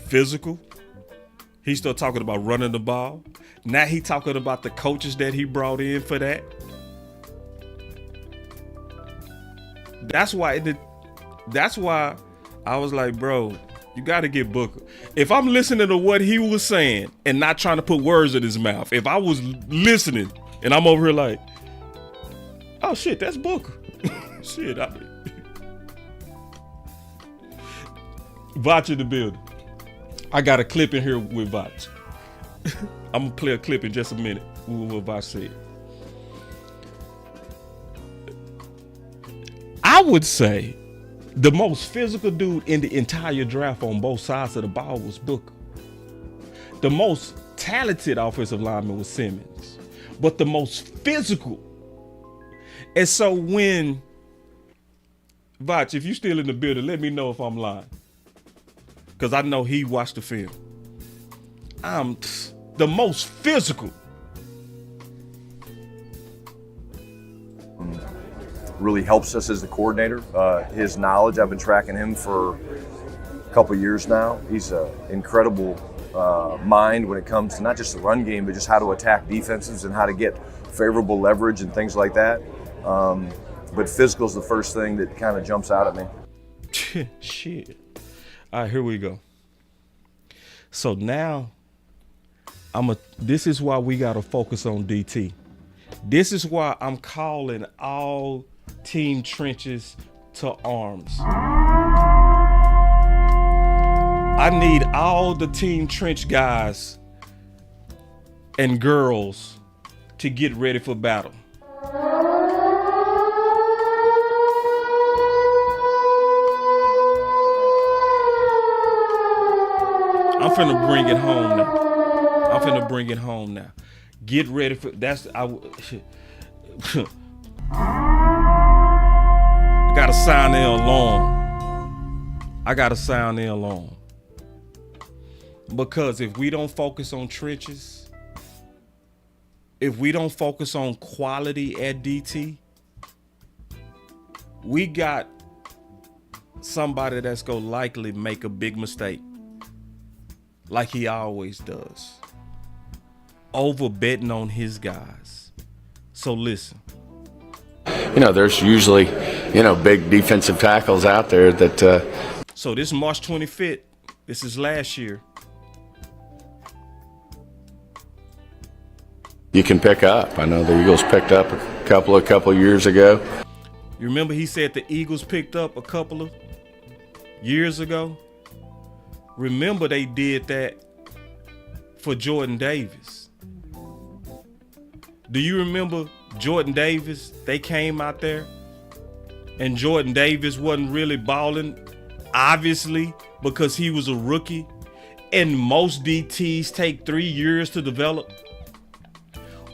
A: Physical. He's still talking about running the ball. Now he talking about the coaches that he brought in for that. That's why I was like, bro, you got to get Booker. If I'm listening to what he was saying and not trying to put words in his mouth, if I was listening and I'm over here like, oh shit, that's Booker. Shit, Vach in the building. I got a clip in here with Vach. I'm gonna play a clip in just a minute with what Vach said. I would say the most physical dude in the entire draft on both sides of the ball was Booker. The most talented offensive lineman was Simmons, but the most physical. And so when, Vach, if you still in the building, let me know if I'm lying. Because I know he watched the film. I'm the most physical.
G: Really helps us as the coordinator. His knowledge, I've been tracking him for a couple years now. He's an incredible mind when it comes to not just the run game, but just how to attack defenses and how to get favorable leverage and things like that. But physical is the first thing that kind of jumps out at me.
A: Shit. All right, here we go. So now, this is why we got to focus on DT. This is why I'm calling all team trenches to arms. I need all the team trench guys and girls to get ready for battle. I'm finna bring it home now. Get ready for I gotta sound the alarm. Because if we don't focus on trenches, if we don't focus on quality at DT, we got somebody that's gonna likely make a big mistake, like he always does, over betting on his guys. So listen.
J: You know, there's usually, big defensive tackles out there that.
A: So this March 25th, this is last year.
J: You can pick up. I know the Eagles picked up a couple years ago.
A: You remember he said the Eagles picked up a couple of years ago? Remember they did that for Jordan Davis. Do you remember Jordan Davis? They came out there and Jordan Davis wasn't really balling, obviously, because he was a rookie. And most DTs take 3 years to develop.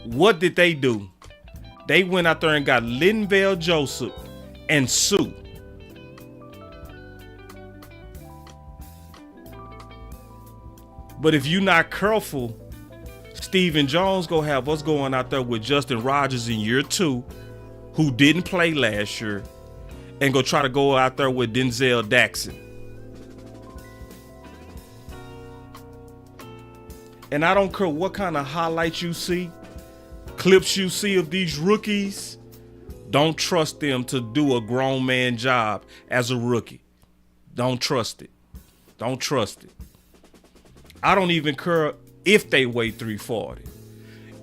A: What did they do? They went out there and got Linval Joseph and Sue. But if you're not careful, Stephen Jones gonna have us going out there with Justin Rogers in year 2, who didn't play last year, and go try to go out there with Denzel Daxon. And I don't care what kind of highlights you see, clips you see of these rookies, don't trust them to do a grown man job as a rookie. Don't trust it. Don't trust it. I don't even care if they weigh 340.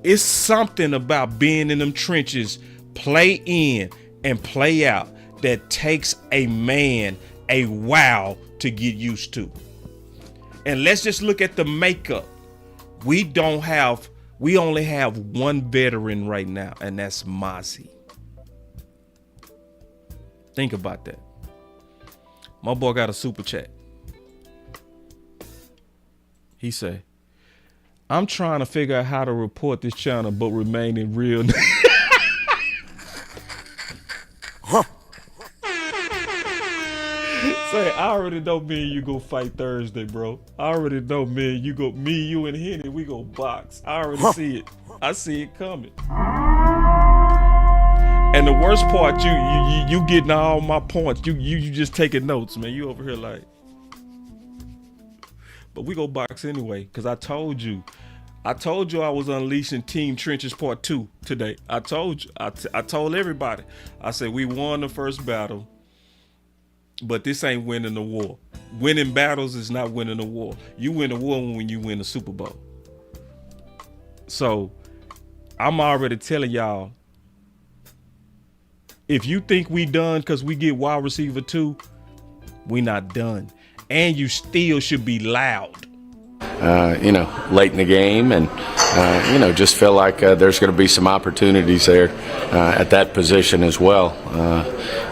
A: It's something about being in them trenches, play in and play out, that takes a man a while to get used to. And let's just look at the makeup. We only have one veteran right now, and that's Mozzie. Think about that. My boy got a super chat. He say, I'm trying to figure out how to report this channel but remaining real. Say, I already know me and you go fight Thursday, bro. I already know me, you and Henny, we go box. I already see it. I see it coming. And the worst part, you getting all my points. You just taking notes, man. You over here like. But we go box anyway, because I told you I was unleashing Team Trenches Part 2 today. I told you. I told everybody. I said we won the first battle. But this ain't winning the war. Winning battles is not winning the war. You win a war when you win the Super Bowl. So I'm already telling y'all, if you think we done because we get wide receiver 2, we not done. And you still should be loud.
J: Late in the game, and just feel like there's going to be some opportunities there at that position as well.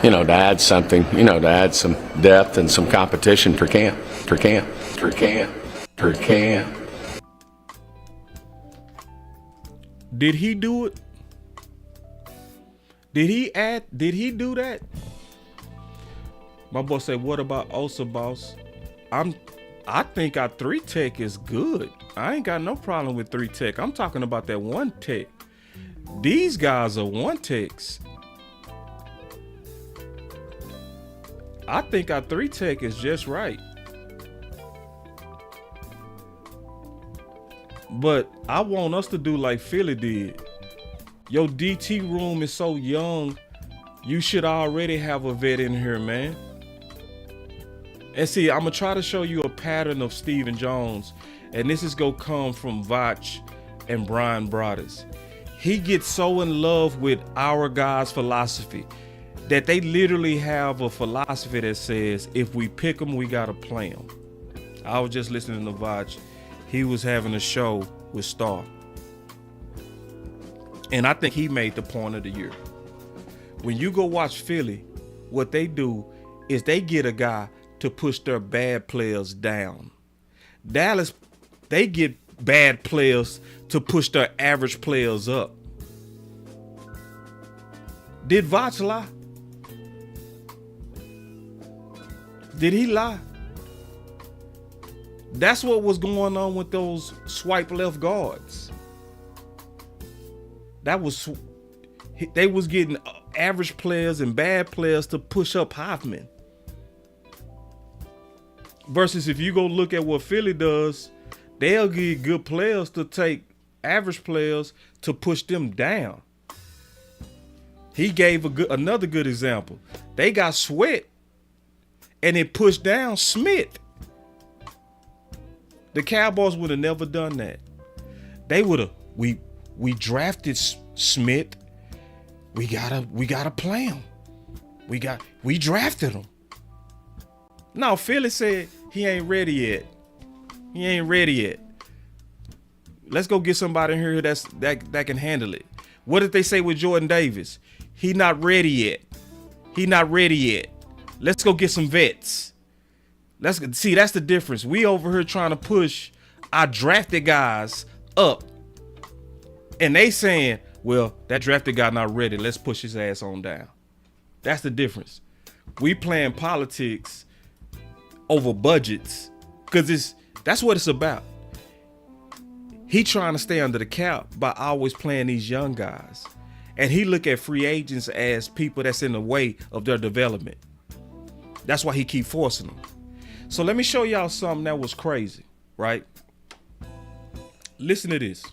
J: To add something, to add some depth and some competition for camp.
A: Did he do it? Did he do that? My boy said, what about Osa, boss? I think our 3 tech is good. I ain't got no problem with 3 tech. I'm talking about that 1 tech. These guys are 1 techs. I think our 3 tech is just right. But I want us to do like Philly did. Your DT room is so young, you should already have a vet in here, man. And see, I'm going to try to show you a pattern of Stephen Jones. And this is going to come from Vach and Brian Broaddus. He gets so in love with our guys' philosophy that they literally have a philosophy that says, if we pick them, we got to play them. I was just listening to Vach. He was having a show with Star. And I think he made the point of the year. When you go watch Philly, what they do is they get a guy to push their bad players down. Dallas, they get bad players to push their average players up. Did Vach lie? Did he lie? That's what was going on with those swipe left guards. They was getting average players and bad players to push up Hoffman. Versus if you go look at what Philly does, they'll get good players to take average players to push them down. He gave another good example. They got Sweat and it pushed down Smith. The Cowboys would have never done that. They would have. We drafted Smith. We gotta play him. we drafted him. No, Philly said he ain't ready yet. He ain't ready yet. Let's go get somebody in here that can handle it. What did they say with Jordan Davis? He not ready yet. He not ready yet. Let's go get some vets. Let's see, that's the difference. We over here trying to push our drafted guys up. And they saying, well, that drafted guy not ready. Let's push his ass on down. That's the difference. We playing politics over budgets because that's what it's about. He trying to stay under the cap by always playing these young guys. And he look at free agents as people that's in the way of their development. That's why he keep forcing them. So let me show y'all something that was crazy, right? Listen to this.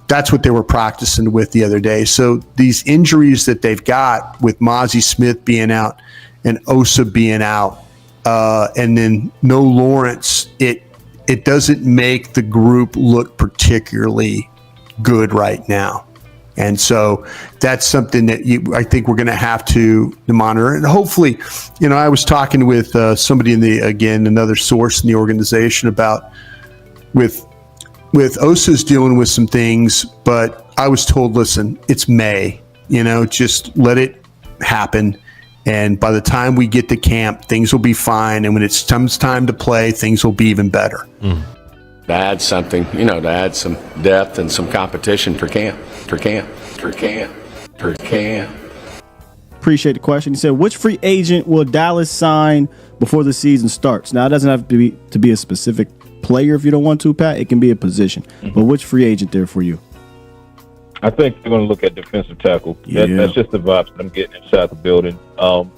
K: That's what they were practicing with the other day. So these injuries that they've got with Mozzie Smith being out and Osa being out, and then no Lawrence, it doesn't make the group look particularly good right now. And so that's something that I think we're going to have to monitor. And hopefully, I was talking with somebody another source in the organization about with Osa's dealing with some things, but I was told, listen, it's May, just let it happen. And by the time we get to camp, things will be fine. And when it comes time to play, things will be even better.
J: To add something, to add some depth and some competition for camp.
L: Appreciate the question. He said, which free agent will Dallas sign before the season starts? Now, it doesn't have to be a specific player if you don't want to, Pat. It can be a position. But which free agent there for you?
M: I think they're going to look at defensive tackle. That's just the vibes that I'm getting inside the building. But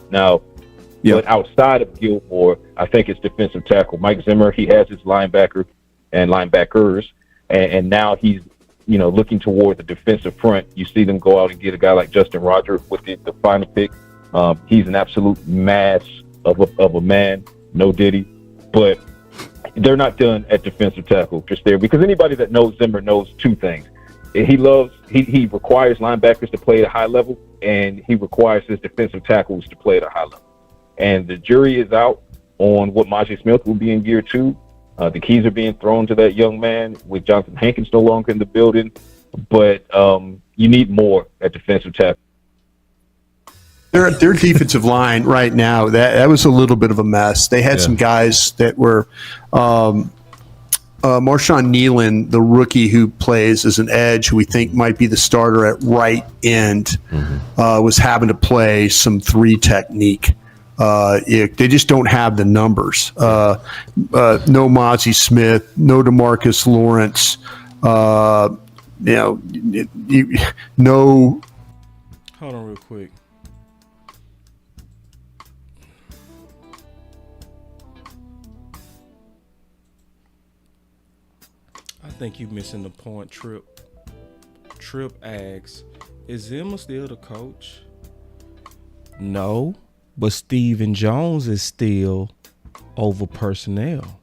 M: outside of Gilmore, I think it's defensive tackle. Mike Zimmer, he has his linebacker and linebackers, and now he's looking toward the defensive front. You see them go out and get a guy like Justin Rogers with the final pick. He's an absolute mass of a man, no Diddy, but they're not done at defensive tackle just there, because anybody that knows Zimmer knows two things. He requires linebackers to play at a high level, and he requires his defensive tackles to play at a high level. And the jury is out on what Mozzie Smith will be in year 2. The keys are being thrown to that young man with Jonathan Hankins no longer in the building, but you need more at defensive tackle.
K: Their defensive line right now, that was a little bit of a mess. They had some guys that were Marshawn Nealon, the rookie who plays as an edge, who we think might be the starter at right end, was having to play some 3 technique. They just don't have the numbers. No Mozzie Smith, no DeMarcus Lawrence. No.
A: Hold on real quick. I think you're missing the point, Trip. Trip asks, is Zimmer still the coach? No. But Stephen Jones is still over personnel.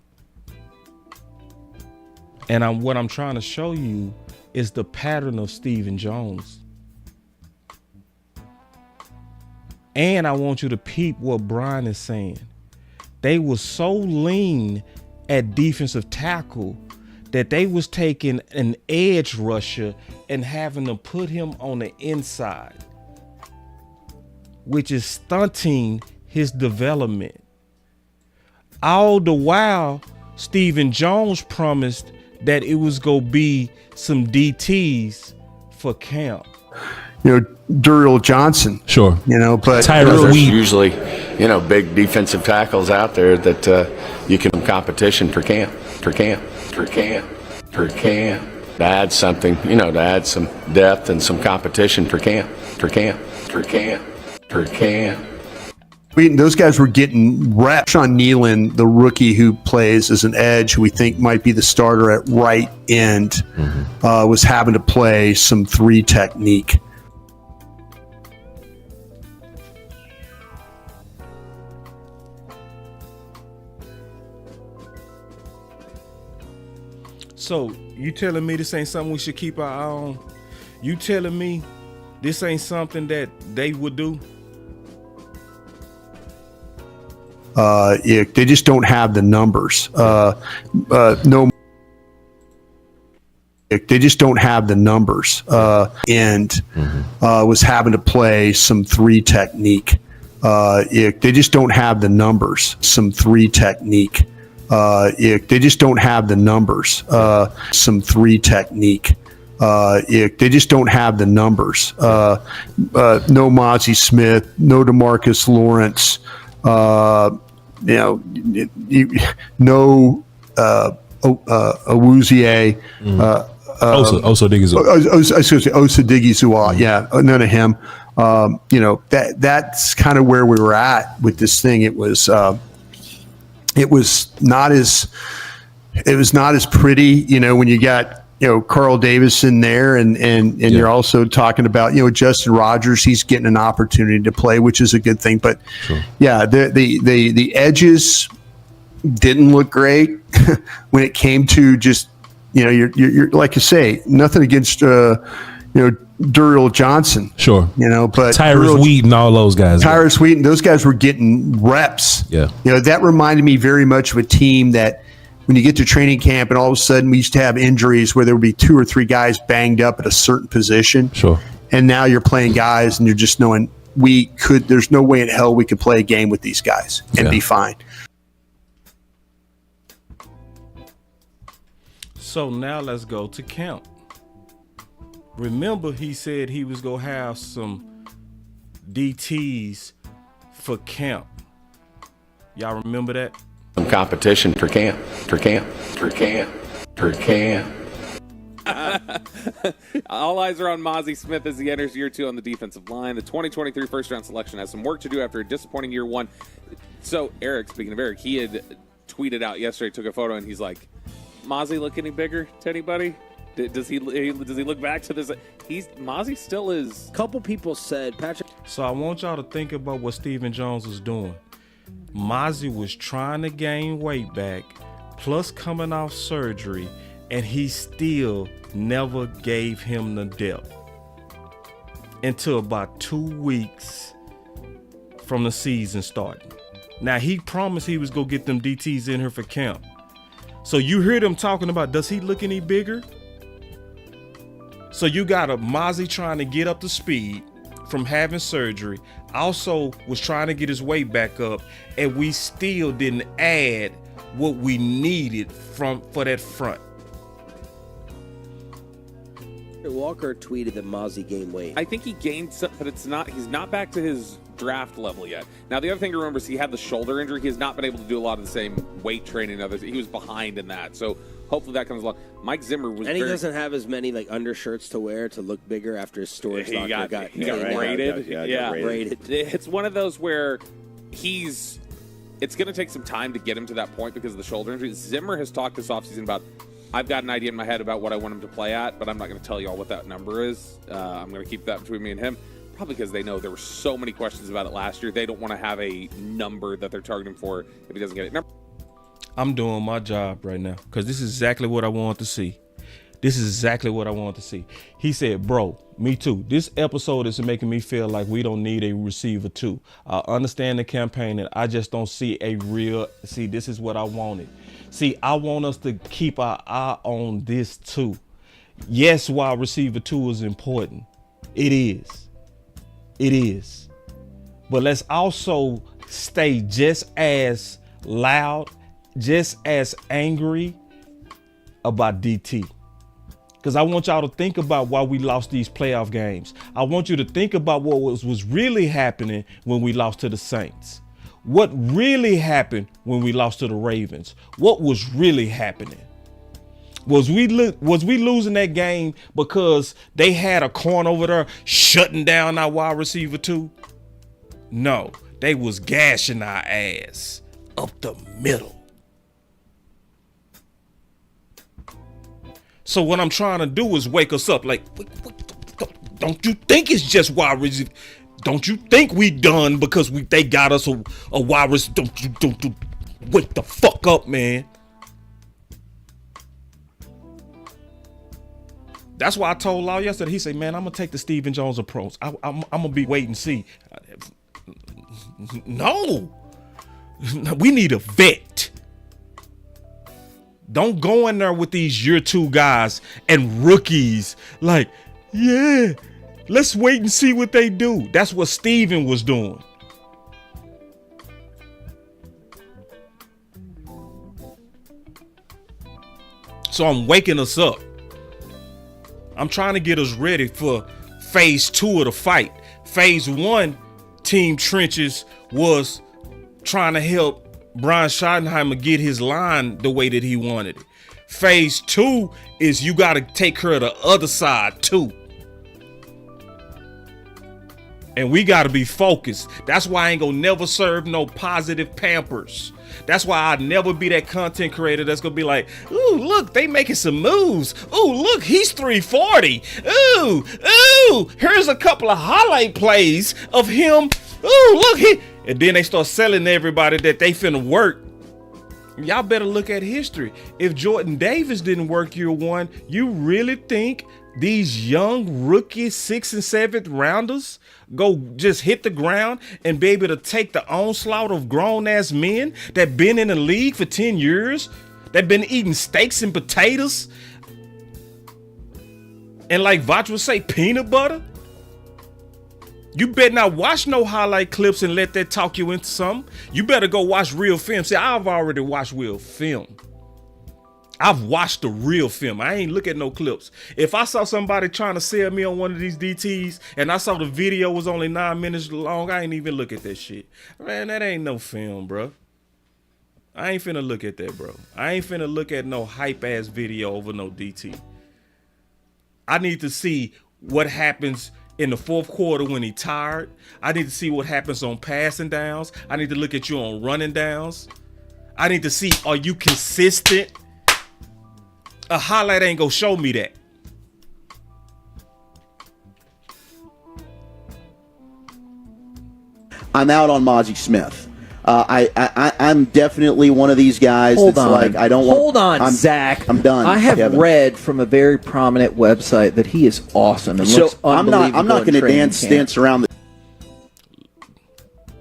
A: And what I'm trying to show you is the pattern of Stephen Jones. And I want you to peep what Brian is saying. They were so lean at defensive tackle that they was taking an edge rusher and having to put him on the inside, which is stunting his development. All the while, Stephen Jones promised that it was going to be some DTs for camp.
K: Duriel Johnson.
F: Sure.
K: But
J: there's usually, big defensive tackles out there that you can competition for camp. To add something, to add some depth and some competition for camp.
K: Those guys were getting reps. Sean Nealon, the rookie who plays as an edge, who we think might be the starter at right end, was having to play some 3 technique.
A: So you telling me this ain't something we should keep our eye on? You telling me this ain't something that they would do?
K: They just don't have the numbers. They just don't have the numbers, and was having to play some 3 technique. They just don't have the numbers. Some 3 technique. They just don't have the numbers. Some 3 technique. They just don't have the numbers. No Mozzie Smith, no DeMarcus Lawrence. No Awuzie.
N: Osa
K: Odigizua. Yeah, none of him. That's kind of where we were at with this thing. It was not as pretty, when you got Carl Davis in there, and you're also talking about Justin Rogers. He's getting an opportunity to play, which is a good thing. But yeah, the edges didn't look great when it came to just you're like you say, nothing against Duriel Johnson.
N: Sure.
K: But
N: Tyrus Wheaton, all those guys.
K: Tyrus Wheaton, those guys were getting reps.
N: Yeah.
K: That reminded me very much of a team that when you get to training camp and all of a sudden we used to have injuries where there would be 2 or 3 guys banged up at a certain position.
N: Sure.
K: And now you're playing guys and you're just knowing there's no way in hell we could play a game with these guys and be fine.
A: So now let's go to camp. Remember, he said he was going to have some DTs for camp. Y'all remember that?
J: Some competition for camp.
C: All eyes are on Mozzie Smith as he enters year 2 on the defensive line. The 2023 first-round selection has some work to do after a disappointing year 1. So, Eric, speaking of Eric, he had tweeted out yesterday, took a photo, and he's like, Mozzie look any bigger to anybody? Does he look back to this? Mozzie still is.
O: Couple people said Patrick.
A: So I want y'all to think about what Stephen Jones was doing. Mozzie was trying to gain weight back, plus coming off surgery, and he still never gave him the depth until about 2 weeks from the season starting. Now, he promised he was going to get them DTs in here for camp. So you hear them talking about, does he look any bigger? So you got a Mozzie trying to get up to speed from having surgery, also was trying to get his weight back up, and we still didn't add what we needed for that front.
O: Walker tweeted that Mozzie gained weight.
C: I think he gained some, but he's not back to his draft level yet. Now, the other thing to remember is he had the shoulder injury. He has not been able to do a lot of the same weight training and others. He was behind in that. So hopefully that comes along. Mike Zimmer was
O: And he doesn't have as many undershirts to wear to look bigger after his storage locker got
C: raided.
O: Raided.
C: It's one of those where it's going to take some time to get him to that point because of the shoulder injury. Zimmer has talked this offseason about, I've got an idea in my head about what I want him to play at, but I'm not going to tell you all what that number is. I'm going to keep that between me and him, probably because they know there were so many questions about it last year. They don't want to have a number that they're targeting for if he doesn't get it.
A: I'm doing my job right now because this is exactly what I want to see. He said, bro, me too. This episode is making me feel like we don't need a receiver too. I understand the campaign and I just don't see this is what I wanted. See, I want us to keep our eye on this too. Yes, wide receiver 2 is important. It is. But let's also stay just as loud, just as angry about DT. Because I want y'all to think about why we lost these playoff games. I want you to think about what was really happening when we lost to the Saints. What really happened when we lost to the Ravens? What was really happening? Was we losing that game because they had a corner over there shutting down our wide receiver 2? No, they was gashing our ass up the middle. So what I'm trying to do is wake us up. Like, don't you think it's just wide receiver? Don't you think we done because they got us a wide receiver? Don't wake the fuck up, man. That's why I told Lau yesterday. He said, man, I'm gonna take the Stephen Jones approach. I'm gonna be wait and see. No. We need a vet. Don't go in there with these year 2 guys and rookies. Like, yeah, let's wait and see what they do. That's what Steven was doing. So I'm waking us up. I'm trying to get us ready for phase 2 of the fight. Phase 1, Team Trenches was trying to help Brian Schottenheimer get his line the way that he wanted it. Phase 2 is you got to take care of the other side too. And we got to be focused. That's why I ain't gonna never serve no positive Pampers. That's why I'd never be that content creator that's gonna be like, ooh, look, they making some moves. Ooh, look, he's 340. Ooh, here's a couple of highlight plays of him. Ooh, look, and then they start selling everybody that they finna work. Y'all better look at history. If Jordan Davis didn't work year 1, you really think these young rookie 6th and 7th rounders go just hit the ground and be able to take the onslaught of grown-ass men that been in the league for 10 years, that been eating steaks and potatoes, and like Vach would say, peanut butter? You better not watch no highlight clips and let that talk you into something. You better go watch real film. See, I've already watched real film. I've watched the real film. I ain't look at no clips. If I saw somebody trying to sell me on one of these DTs and I saw the video was only 9 minutes long, I ain't even look at that shit. Man, that ain't no film, bro. I ain't finna look at that, bro. I ain't finna look at no hype-ass video over no DT. I need to see what happens in the 4th quarter when he tired. I need to see what happens on passing downs. I need to look at you on running downs. I need to see, are you consistent? A highlight ain't gonna show me that.
P: I'm out on Mozzie Smith. I'm definitely one of these guys
Q: Hold
P: that's
Q: on.
P: like, I don't
Q: Hold
P: want...
Q: on, Zach.
P: I'm done.
Q: I have
P: Kevin.
Q: read from a very prominent website that he is awesome and
P: So
Q: looks unbelievable.
P: I'm not going to
Q: training camp.
P: dance around the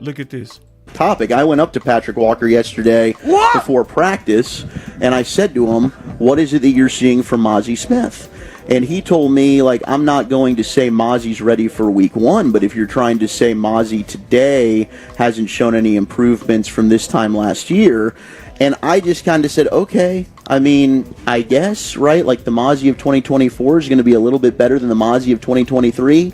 A: Look at this
P: topic. I went up to Patrick Walker yesterday before practice, and I said to him, what is it that you're seeing from Mozzie Smith? And he told me, like, I'm not going to say Mozzie's ready for week 1, but if you're trying to say Mozzie today hasn't shown any improvements from this time last year, and I just kind of said, okay, I mean, I guess, right? Like, the Mozzie of 2024 is going to be a little bit better than the Mozzie of 2023.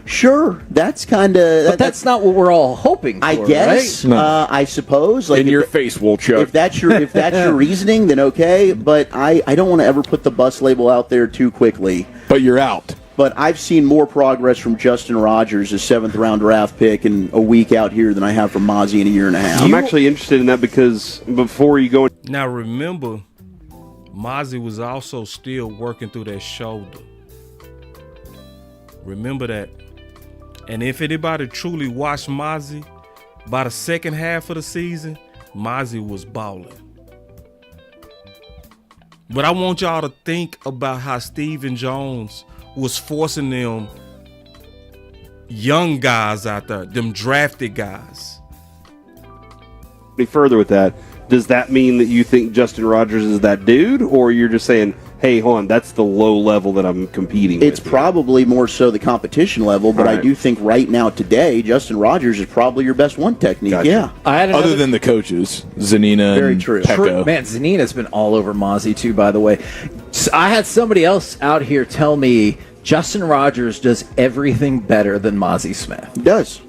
P: Sure, that's kind of...
Q: But that's not what we're all hoping for,
P: I guess,
Q: right?
P: I suppose. Like,
R: in your face, Wolchuk.
P: If that's your reasoning, then okay. But I don't want to ever put the bus label out there too quickly.
R: But you're out.
P: But I've seen more progress from Justin Rogers, a 7th-round draft pick, in a week out here than I have from Mozzie in a year and a half.
E: I'm actually interested in that because before you go...
A: Now remember, Mozzie was also still working through that shoulder. Remember that. And if anybody truly watched Mozzie, by the second half of the season, Mozzie was balling. But I want y'all to think about how Stephen Jones was forcing them young guys out there, them drafted guys.
E: Any further with that, does that mean that you think Justin Rogers is that dude, or you're just saying, hey, hold on, that's the low level that I'm competing
P: It's
E: with?
P: probably more so the competition level, but I do think right now, today, Justin Rogers is probably your best one technique.
R: Gotcha.
P: Yeah.
R: Other than the coaches, Zanina
P: Very
R: and
P: true.
R: Pecco.
Q: Man, Zanina's been all over Mozzie, too, by the way. So I had somebody else out here tell me Justin Rogers does everything better than Mozzie Smith.
P: He does.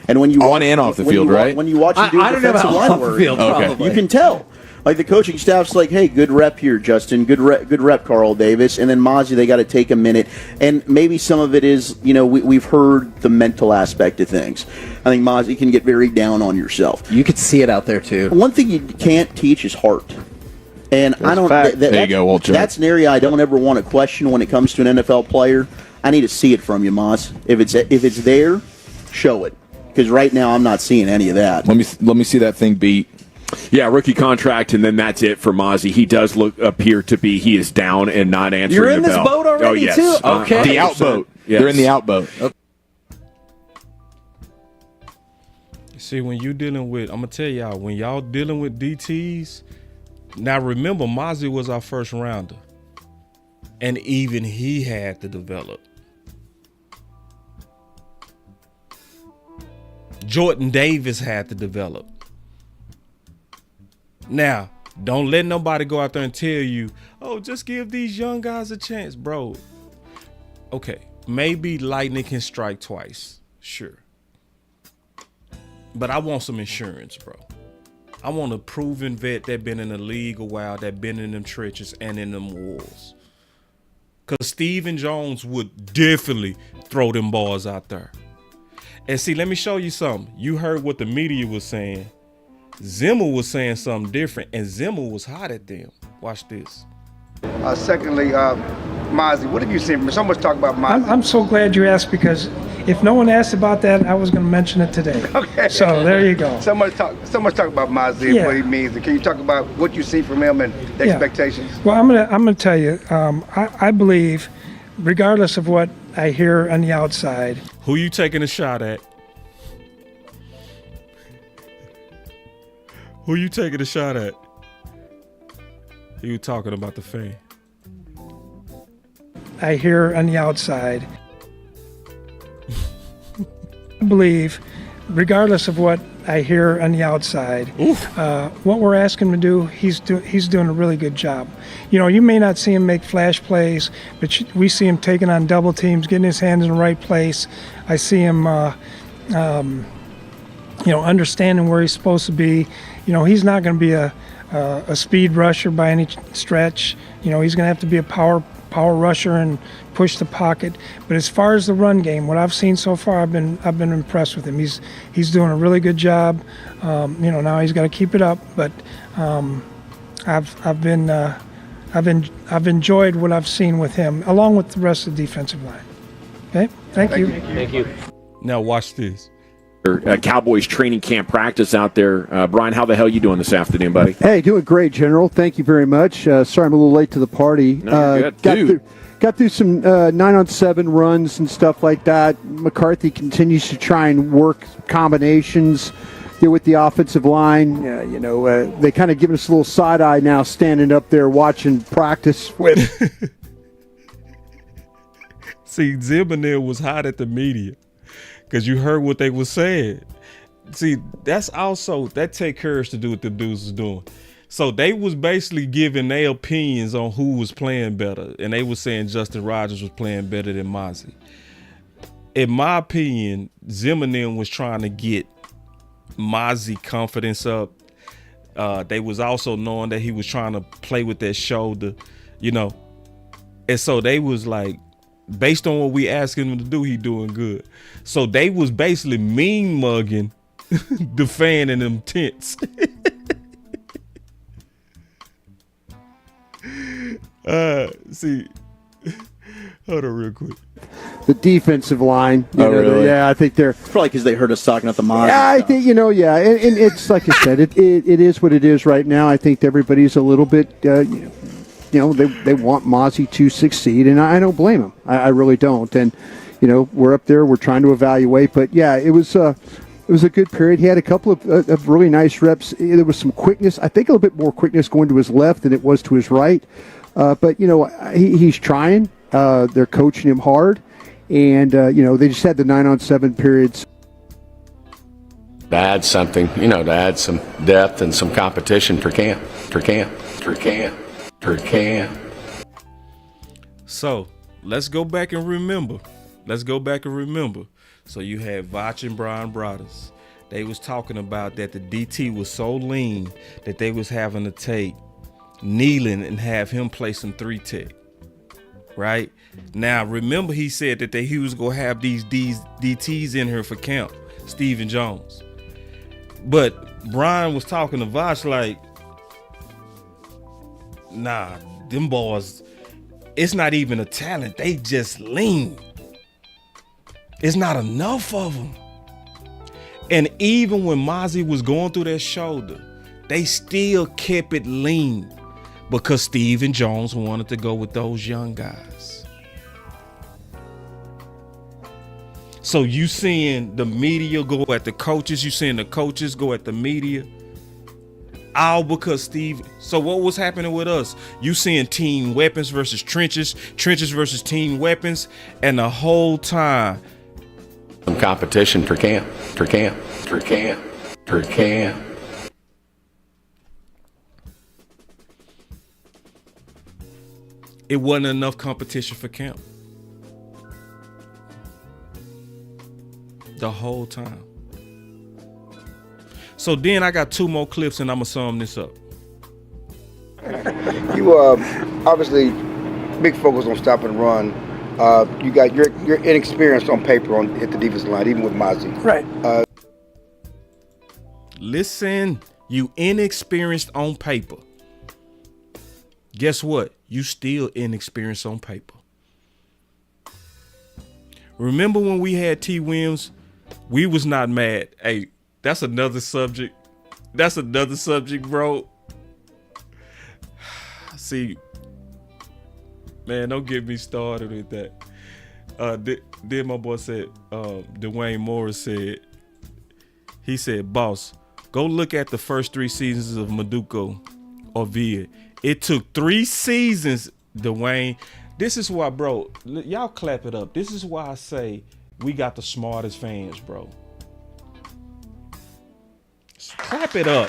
P: And when you
R: On and off the field, right?
P: When you watch him do
Q: I don't know
P: defensive
Q: about
P: line
Q: off the
P: work,
Q: field, probably.
P: you can tell. Like, the coaching staff's like, hey, good rep here, Justin. Good rep, Carl Davis. And then Mozzie, they got to take a minute. And maybe some of it is, we've heard the mental aspect of things. I think Mozzie can get very down on yourself.
Q: You could see it out there, too.
P: One thing you can't teach is heart. And I don't.
R: There you go, Walter.
P: That's an area I don't ever want to question when it comes to an NFL player. I need to see it from you, Moz. If it's there, show it. Because right now I'm not seeing any of that.
R: Let me see that thing beat.
S: Yeah, rookie contract, and then that's it for Mozzie. He does appear to be. He is down and not answering.
Q: You're in
S: the
Q: this
S: bell.
Q: boat already,
S: oh, yes.
Q: too? Okay.
S: The outboat. Yes.
R: They're in the outboat.
A: See, when you dealing with, I'm gonna tell y'all, when y'all dealing with DTs, now remember, Mozzie was our first rounder, and even he had to develop. Jordan Davis had to develop. Now, don't let nobody go out there and tell you, oh, just give these young guys a chance, bro. Okay, maybe lightning can strike twice, sure. But I want some insurance, bro. I want a proven vet that been in the league a while, that been in them trenches and in them wars. Because Stephen Jones would definitely throw them balls out there. And see, let me show you something. You heard what the media was saying. Zimmer was saying something different, and Zimmer was hot at them. Watch this.
T: Secondly, Mozzie, what have you seen from so much talk about Mozzie?
U: I'm so glad you asked, because if no one asked about that, I was going to mention it today.
T: Okay.
U: So there you go.
T: So much talk about Mozzie and what he means. And can you talk about what you see from him and the expectations?
U: Well, I'm gonna tell you. I believe, regardless of what I hear on the outside.
A: Who you taking a shot at? Who you taking a shot at? You talking about the fan.
U: I hear on the outside. I believe, regardless of what I hear on the outside, what we're asking him to do, he's doing a really good job. You know, you may not see him make flash plays, but we see him taking on double teams, getting his hands in the right place. I see him, understanding where he's supposed to be. You know, he's not going to be a speed rusher by any stretch. You know, he's going to have to be a power rusher and push the pocket. But as far as the run game, what I've seen so far, I've been impressed with him. He's doing a really good job. Now he's got to keep it up. But I've enjoyed what I've seen with him, along with the rest of the defensive line. Okay, thank you.
D: Thank you.
A: Now watch this.
S: Cowboys training camp practice out there. Brian, how the hell you doing this afternoon, buddy?
V: Hey, doing great, General. Thank you very much. Sorry I'm a little late to the party.
S: No, you're good.
V: Got through some 9-on-7 runs and stuff like that. McCarthy continues to try and work combinations there with the offensive line. They kind of give us a little side eye now, standing up there watching practice with.
A: See, Zimmer was hot at the media. Because you heard what they were saying. See, that take courage to do what the dudes was doing. So they was basically giving their opinions on who was playing better. And they were saying Justin Rogers was playing better than Mozzie. In my opinion, Zimmerman was trying to get Mozzie confidence up. They was also knowing that he was trying to play with that shoulder, And so they was like, based on what we asking him to do, he doing good. So they was basically mean mugging the fan in them tents. Hold on real quick.
V: The defensive line.
P: Really?
V: Yeah, I think they're
P: probably because they heard us talking about the Mozzie.
V: Yeah, I think and it's like I said, it is what it is right now. I think everybody's a little bit. They want Mozzie to succeed, and I don't blame them. I really don't. And we're up there, we're trying to evaluate. But yeah, it was a good period. He had a couple of really nice reps. There was some quickness. I think a little bit more quickness going to his left than it was to his right. But he's trying. They're coaching him hard, and they just had the 9-on-7 periods.
J: To add something, to add some depth and some competition for camp.
A: So let's go back and remember. So you had Vach and Brian Brothers. They was talking about that the DT was so lean that they was having to take Nealon and have him play some 3-tech. Right? Now remember he said that he was gonna have these DTs in here for camp, Stephen Jones. But Brian was talking to Vach like, nah, them boys, it's not even a talent. They just lean. It's not enough of them. And even when Mozzie was going through that shoulder, they still kept it lean because Stephen Jones wanted to go with those young guys. So you seeing the media go at the coaches, you seeing the coaches go at the media. All because Steve. So what was happening with us? You seeing team weapons versus trenches, trenches versus team weapons, and the whole time.
J: Some competition for camp.
A: It wasn't enough competition for camp. The whole time. So then I got 2 more clips and I'm gonna sum this up.
T: You obviously big focus on stop and run. You got you're inexperienced on paper at the defensive line, even with Mozzie.
U: Right.
A: Listen, you inexperienced on paper. Guess what? You still inexperienced on paper. Remember when we had T. Williams? We was not mad. Hey, that's another subject. That's another subject, bro. See, man, don't get me started with that. Then my boy said, Dwayne Morris said, he said, boss, go look at the first 3 seasons of Maduko or Villa. It took 3 seasons, Dwayne. This is why, bro, y'all clap it up. This is why I say we got the smartest fans, bro. Clap it up.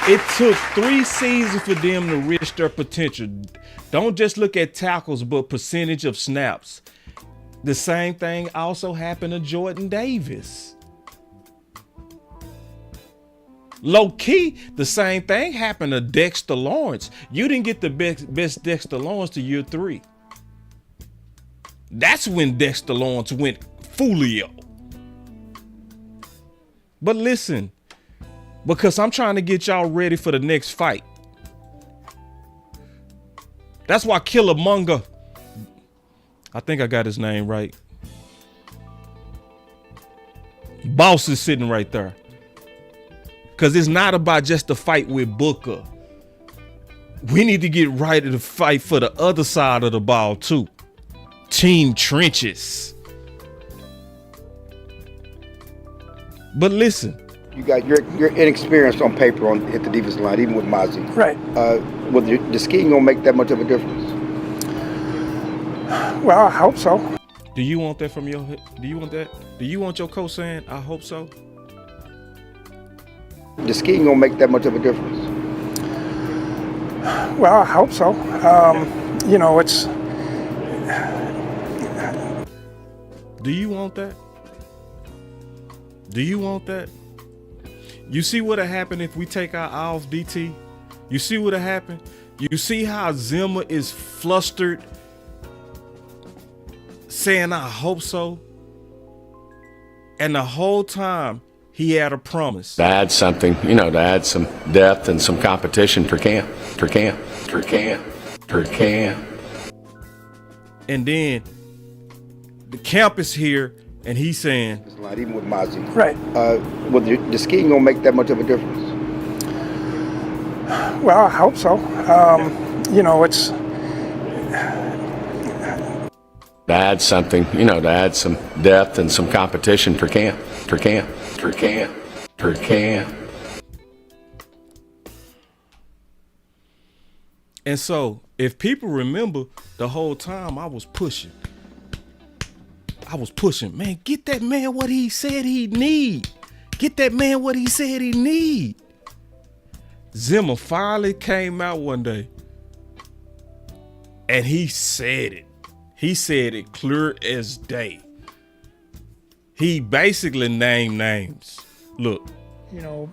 A: It took 3 seasons for them to reach their potential. Don't just look at tackles, but percentage of snaps. The same thing also happened to Jordan Davis. Low key, the same thing happened to Dexter Lawrence. You didn't get the best Dexter Lawrence to year 3. That's when Dexter Lawrence went Fulio. But listen, because I'm trying to get y'all ready for the next fight. That's why Killmonger, I think I got his name right. Boss is sitting right there. Because it's not about just the fight with Booker. We need to get right to the fight for the other side of the ball too. Team trenches. But listen.
T: You got you're inexperienced on paper at the defensive line, even with Mozzie.
U: Right.
T: Well, the scheme gonna make that much of a difference?
U: Well, I hope so.
A: Do you want that from your? Do you want that? Do you want your coach saying, "I hope so"?
T: The scheme gonna make that much of a difference?
U: Well, I hope so. You know, it's.
A: Do you want that? Do you want that? You see what'll happen if we take our eye off DT? You see what'll happen? You see how Zimmer is flustered, saying, "I hope so," and the whole time he had a promise.
J: To add something, to add some depth and some competition for camp.
A: And then the camp is here, and he's saying,
T: even with Mozzie.
U: Right.
T: Well, the scheme gonna make that much of a difference?
U: Well, I hope so. You know, it's.
J: To add something, to add some depth and some competition for camp.
A: And so, if people remember, the whole time I was pushing. Man, get that man what he said he need. Get that man what he said he need. Zimmer finally came out one day and he said it. He said it clear as day. He basically named names. Look.
U: You know,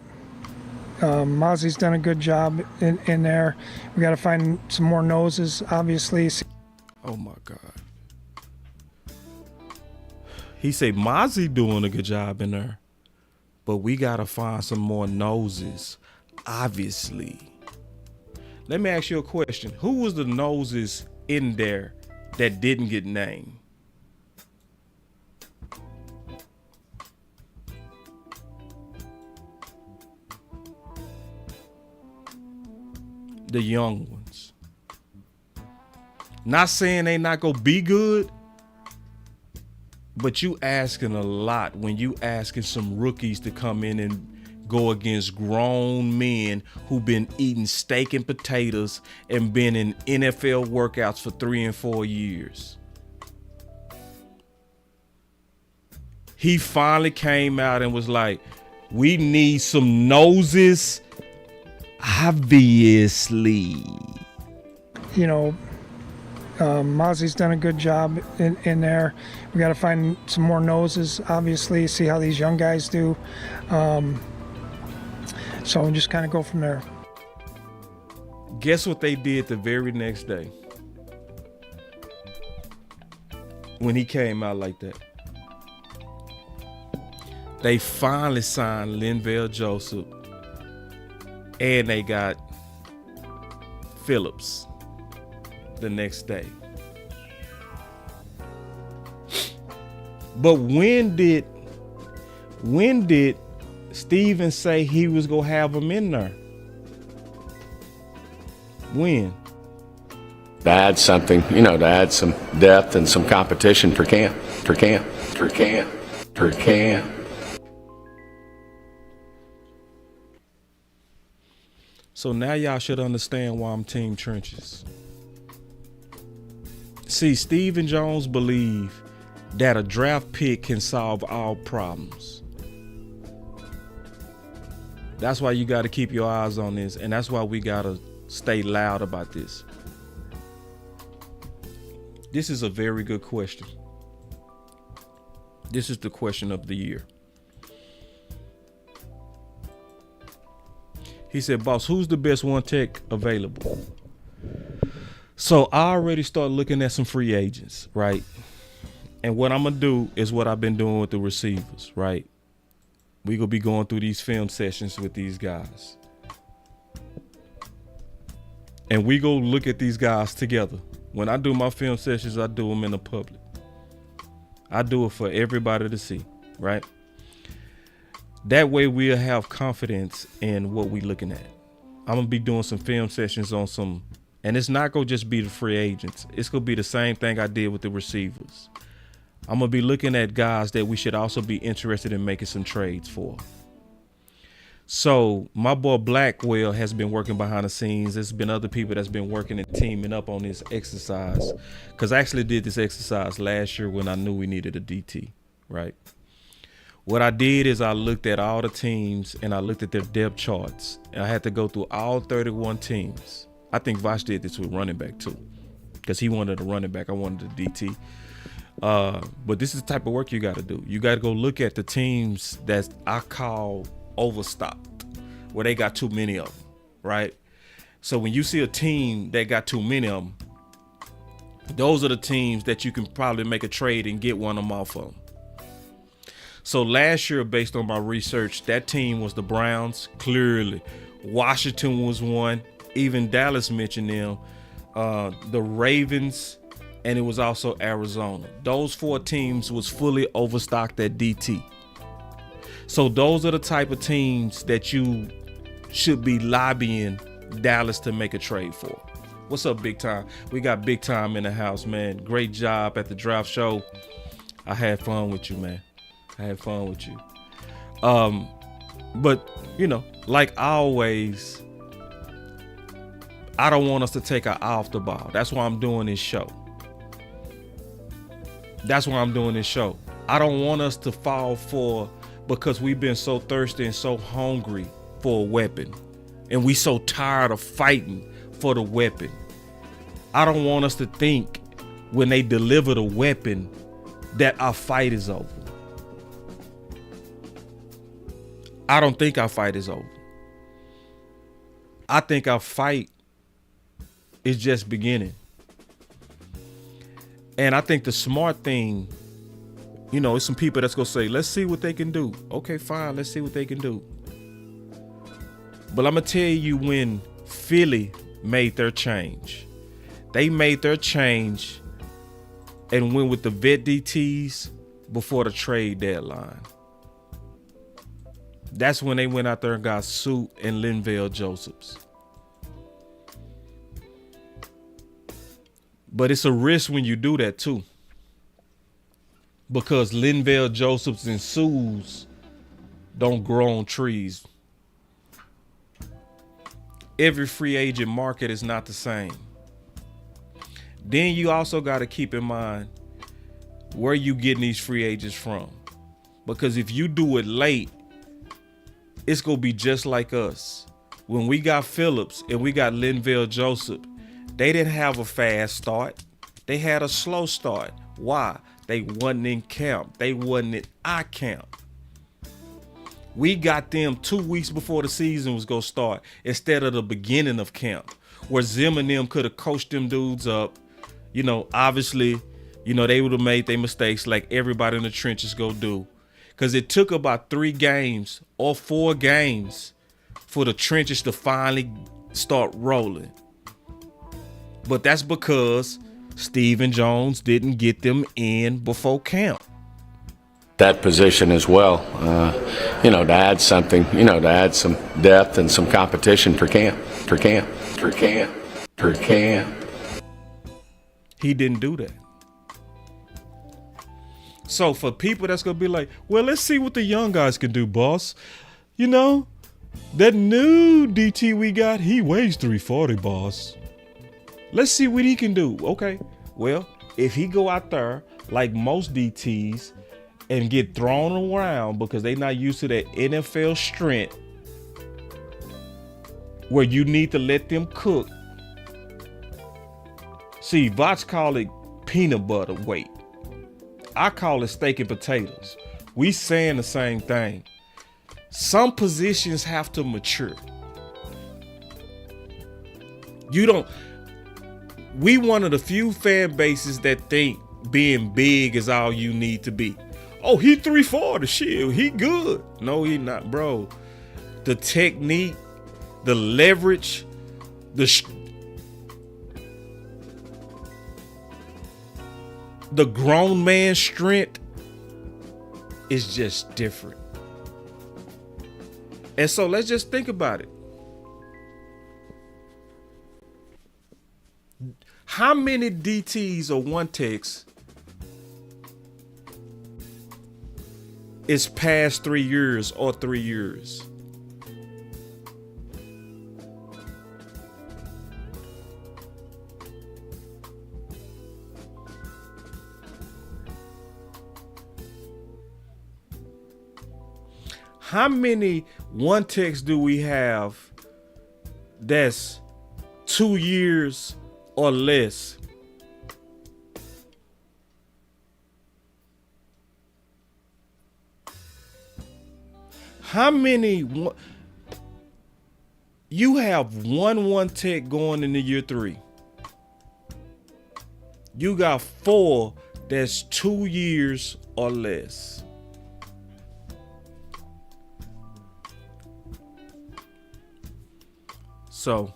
U: Mozzie's done a good job in there. We got to find some more noses, obviously.
A: Oh my God. He said Mozzie doing a good job in there, but we got to find some more noses, obviously. Let me ask you a question. Who was the noses in there that didn't get named? The young ones. Not saying they not gonna be good, but you asking a lot when you asking some rookies to come in and go against grown men who've been eating steak and potatoes and been in NFL workouts for 3 and 4 years. He finally came out and was like, we need some noses, obviously.
U: You know, Mozzie's done a good job in there. We got to find some more noses, obviously, see how these young guys do. So we'll just kind of go from there.
A: Guess what they did the very next day when he came out like that? They finally signed Linval Joseph, and they got Phillips the next day. But when did Steven say he was gonna have him in there? When?
J: To add something, to add some depth and some competition for camp.
A: So now y'all should understand why I'm Team Trenches. See, Stephen Jones believe that a draft pick can solve all problems. That's why you got to keep your eyes on this, and that's why we got to stay loud about this. This is a very good question. This is the question of the year. He said, boss, who's the best one tech available? So I already started looking at some free agents, right? And what I'm going to do is what I've been doing with the receivers, right? We're going to be going through these film sessions with these guys. And we go look at these guys together. When I do my film sessions, I do them in the public. I do it for everybody to see, right? That way we'll have confidence in what we're looking at. I'm going to be doing some film sessions on some, and it's not going to just be the free agents. It's going to be the same thing I did with the receivers. I'm going to be looking at guys that we should also be interested in making some trades for. So my boy Blackwell has been working behind the scenes. There's been other people that's been working and teaming up on this exercise. Because I actually did this exercise last year when I knew we needed a DT, right? What I did is I looked at all the teams and I looked at their depth charts. And I had to go through all 31 teams. I think Vosh did this with running back too. Because he wanted a running back. I wanted a DT. But this is the type of work you got to do. You got to go look at the teams that I call overstocked, where they got too many of them, right? So when you see a team that got too many of them, those are the teams that you can probably make a trade and get one of them off of them. So last year, based on my research, that team was the Browns, clearly. Washington was one. Even Dallas mentioned them. The Ravens, and it was also Arizona. Those 4 teams was fully overstocked at DT. So those are the type of teams that you should be lobbying Dallas to make a trade for. What's up, Big Time? We got Big Time in the house, man. Great job at the draft show. I had fun with you, man. I had fun with you. But, like always, I don't want us to take our eye off the ball. That's why I'm doing this show. I don't want us to fall for, because we've been so thirsty and so hungry for a weapon. And we so tired of fighting for the weapon. I don't want us to think when they deliver the weapon that our fight is over. I don't think our fight is over. I think our fight is just beginning. And I think the smart thing, it's some people that's going to say, let's see what they can do. Okay, fine. Let's see what they can do. But I'm going to tell you when Philly made their change. They made their change and went with the vet DTs before the trade deadline. That's when they went out there and got Suit and Linval Josephs. But it's a risk when you do that too. Because Linval Josephs and Sues don't grow on trees. Every free agent market is not the same. Then you also got to keep in mind where you getting these free agents from. Because if you do it late, it's going to be just like us. When we got Phillips and we got Linval Joseph, they didn't have a fast start. They had a slow start. Why? They wasn't in camp. They wasn't in our camp. We got them 2 weeks before the season was going to start instead of the beginning of camp, where Zim and them could have coached them dudes up. You know, obviously, you know, they would have made their mistakes like everybody in the trenches go do. Because it took about 3 games or 4 games for the trenches to finally start rolling. But that's because Stephen Jones didn't get them in before camp.
J: That position as well, you know, to add something, you know, to add some depth and some competition for camp.
A: He didn't do that. So for people that's going to be like, well, let's see what the young guys can do, boss. You know, that new DT we got, he weighs 340, boss. Let's see what he can do. Okay, well, if he go out there like most DTs and get thrown around because they not used to that NFL strength where you need to let them cook. See, Voch call it peanut butter weight. I call it steak and potatoes. We saying the same thing. Some positions have to mature. We one of the few fan bases that think being big is all you need to be. Oh, he 340, shit, he good. No, he not, bro. The technique, the leverage, the grown man strength is just different. And so let's just think about it. How many DTs or one techs is past 3 years or 3 years? How many one techs do we have that's 2 years or less? How many? You have one tech going into year 3. You got 4 that's 2 years or less. So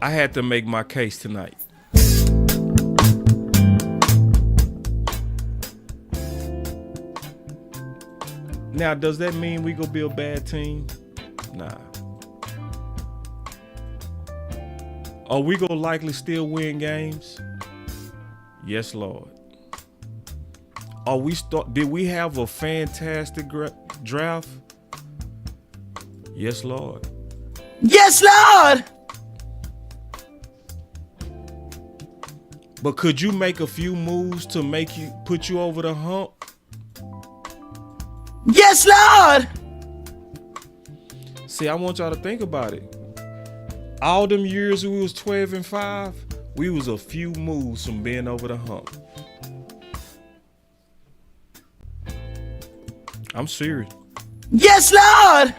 A: I had to make my case tonight. Now, does that mean we gonna be a bad team? Nah. Are we gonna likely still win games? Yes, Lord. Did we have a fantastic draft? Yes, Lord.
B: Yes, Lord!
A: But could you make a few moves to put you over the hump?
B: Yes, Lord!
A: See, I want y'all to think about it. All them years we was 12-5, we was a few moves from being over the hump. I'm serious.
B: Yes, Lord!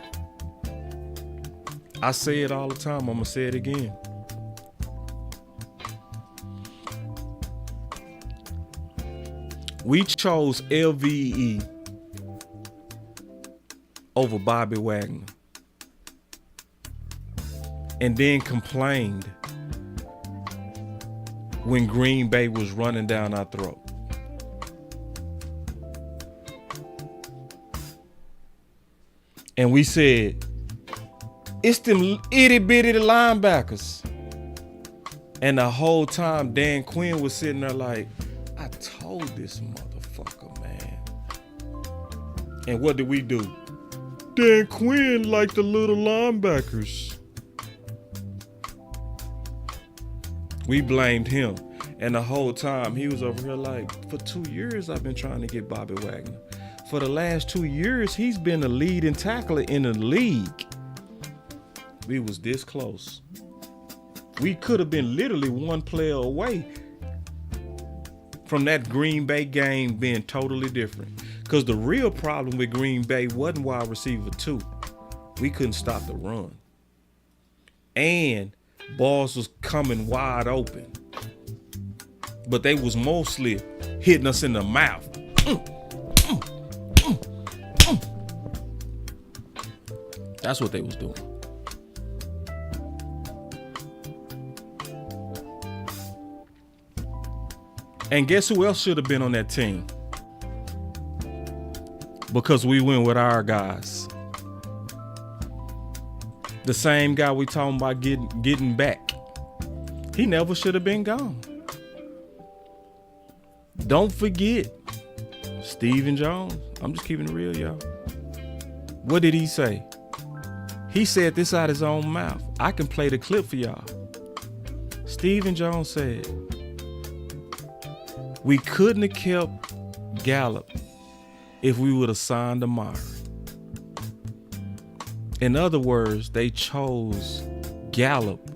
A: I say it all the time. I'm gonna say it again. We chose LVE over Bobby Wagner and then complained when Green Bay was running down our throat. And we said, it's them itty bitty linebackers. And the whole time, Dan Quinn was sitting there like, I told this motherfucker, man. And what did we do? Dan Quinn like the little linebackers. We blamed him. And the whole time, he was over here like, for 2 years, I've been trying to get Bobby Wagner. For the last 2 years, he's been the leading tackler in the league. We was this close. We could have been literally one player away from that Green Bay game being totally different. Because the real problem with Green Bay wasn't wide receiver 2. We couldn't stop the run. And balls was coming wide open. But they was mostly hitting us in the mouth. That's what they was doing. And guess who else should have been on that team? Because we went with our guys. The same guy we talking about getting back. He never should have been gone. Don't forget Stephen Jones. I'm just keeping it real, y'all. What did he say? He said this out his own mouth. I can play the clip for y'all. Stephen Jones said, we couldn't have kept Gallup if we would have signed Amari. In other words, they chose Gallup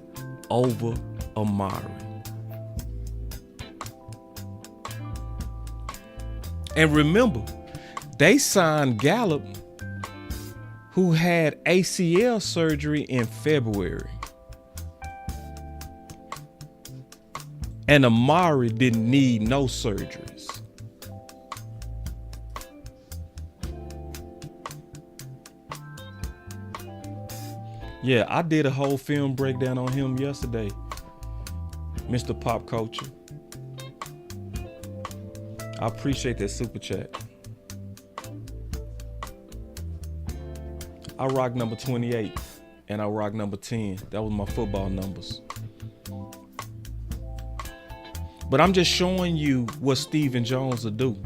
A: over Amari. And remember, they signed Gallup, who had ACL surgery in February. And Amari didn't need no surgeries. Yeah, I did a whole film breakdown on him yesterday, Mr. Pop Culture. I appreciate that super chat. I rock number 28 and I rock number 10. That was my football numbers. But I'm just showing you what Stephen Jones will do.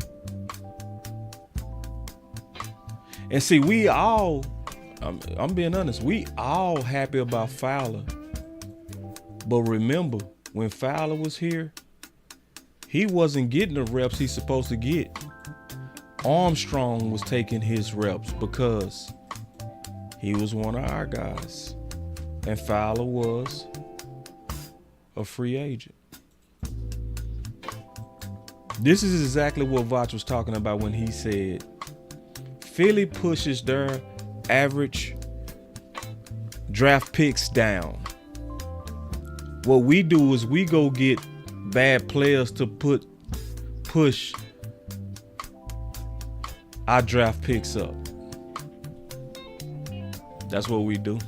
A: And see, we all, I'm being honest, we all happy about Fowler. But remember, when Fowler was here, he wasn't getting the reps he's supposed to get. Armstrong was taking his reps because he was one of our guys. And Fowler was a free agent. This is exactly what Vach was talking about when he said, Philly pushes their average draft picks down. What we do is we go get bad players to push our draft picks up. That's what we do.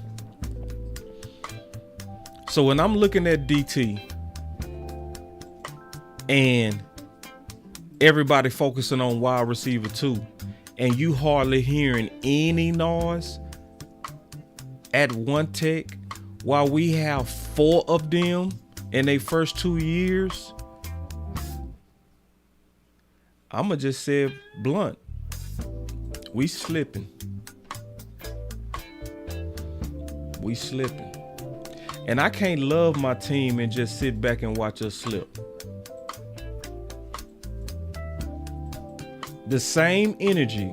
A: So when I'm looking at DT and everybody focusing on wide receiver 2, and you hardly hearing any noise at One Tech, while we have 4 of them in their first 2 years, I'ma just say it blunt. We slipping. We slipping. And I can't love my team and just sit back and watch us slip. The same energy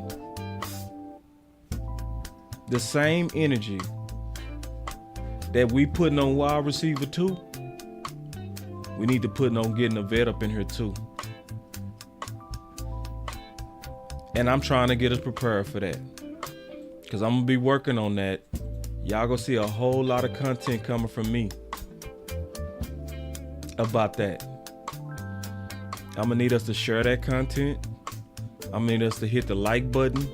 A: that we putting on wide receiver 2, we need to put on getting a vet up in here too. And I'm trying to get us prepared for that, because I'm gonna be working on that. Y'all gonna see a whole lot of content coming from me about that. I'm gonna need us to share that content. I'm gonna need us to hit the like button.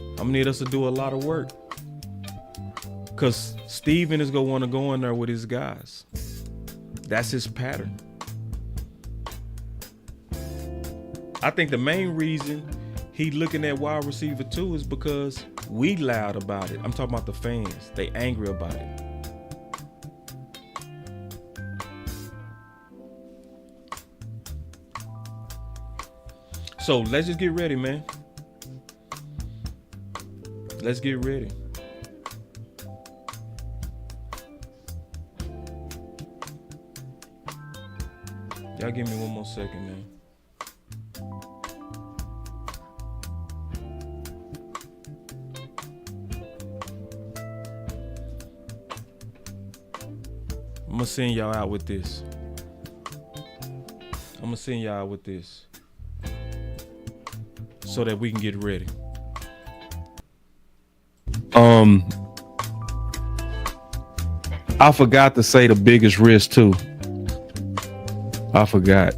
A: I'm gonna need us to do a lot of work, because Steven is gonna want to go in there with his guys. That's his pattern. I think the main reason he looking at wide receiver 2 is because we loud about it. I'm talking about the fans. They angry about it. So let's just get ready, man. Let's get ready. Y'all give me one more second, man. I'm gonna send y'all out with this. So that we can get ready. I forgot to say the biggest risk too. I forgot.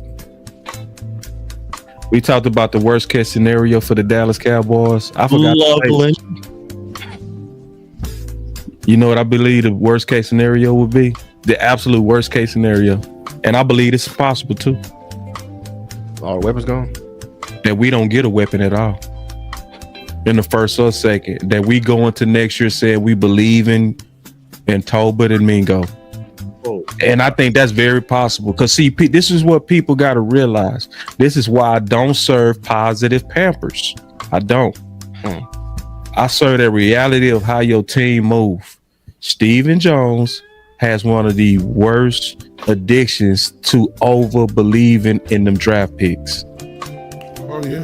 A: We talked about the worst case scenario for the Dallas Cowboys. I forgot.
F: Lovely.
A: You know what I believe the worst case scenario would be? The absolute worst case scenario. And I believe it's possible too.
F: All the weapons gone?
A: That we don't get a weapon at all in the first or second. That we go into next year saying we believe in Tolbert and Mingo. Oh. And I think that's very possible. Because see, this is what people got to realize. This is why I don't serve positive Pampers. I don't. I serve the reality of how your team move. Stephen Jones has one of the worst addictions to over believing in them draft picks.
H: Oh yeah.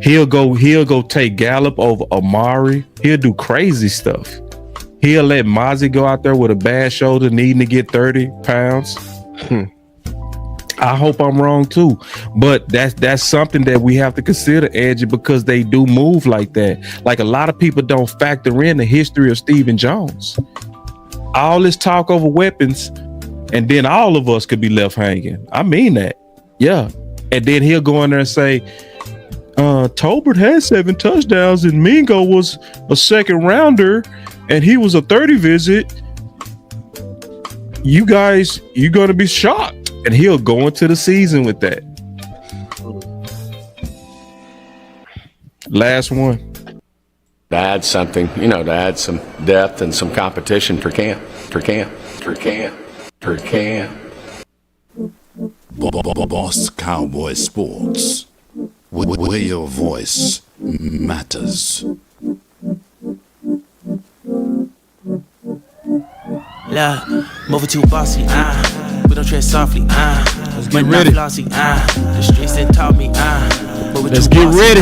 A: He'll go take Gallup over Amari. He'll do crazy stuff. He'll let Mozzie go out there with a bad shoulder needing to get 30 pounds. I hope I'm wrong too. But that's something that we have to consider, Edgy, because they do move like that. Like a lot of people don't factor in the history of Stephen Jones. All this talk over weapons, and then all of us could be left hanging. I mean that. Yeah. And then he'll go in there and say, Tolbert had 7 touchdowns and Mingo was a second rounder and he was a 30 visit. You're going to be shocked. And he'll go into the season with that. Last one.
J: To add something, to add some depth and some competition for camp.
H: Boss Cowboy Sports, where your voice matters.
B: Look, moving too bossy, we don't tread softly,
A: Let's get ready.
B: Flossy, the streets that taught me,
A: Let's get ready.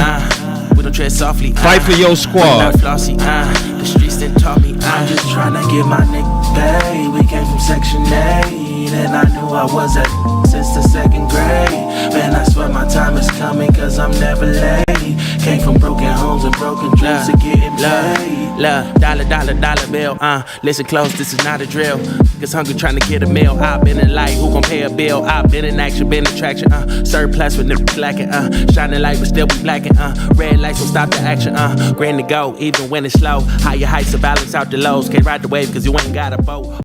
B: We don't tread softly,
A: Fight for your squad.
B: Flossy, the streets that taught me, I'm just trying to get my nigga paid. We came from Section 8, and I knew I was at since the 2nd grade. Man, I swear my time is coming, cause I'm never late. Came from broken homes and broken dreams to getting paid. Dollar bill, listen close, this is not a drill. Cause hungry trying to get a meal. I've been in light, who gon' pay a bill? I've been in action, been attraction, surplus with niggas lacking, shining light but still be blacking, red lights will stop the action, grand to go, even when it's slow. Higher heights to balance out the lows. Can't ride the wave cause you ain't got a boat.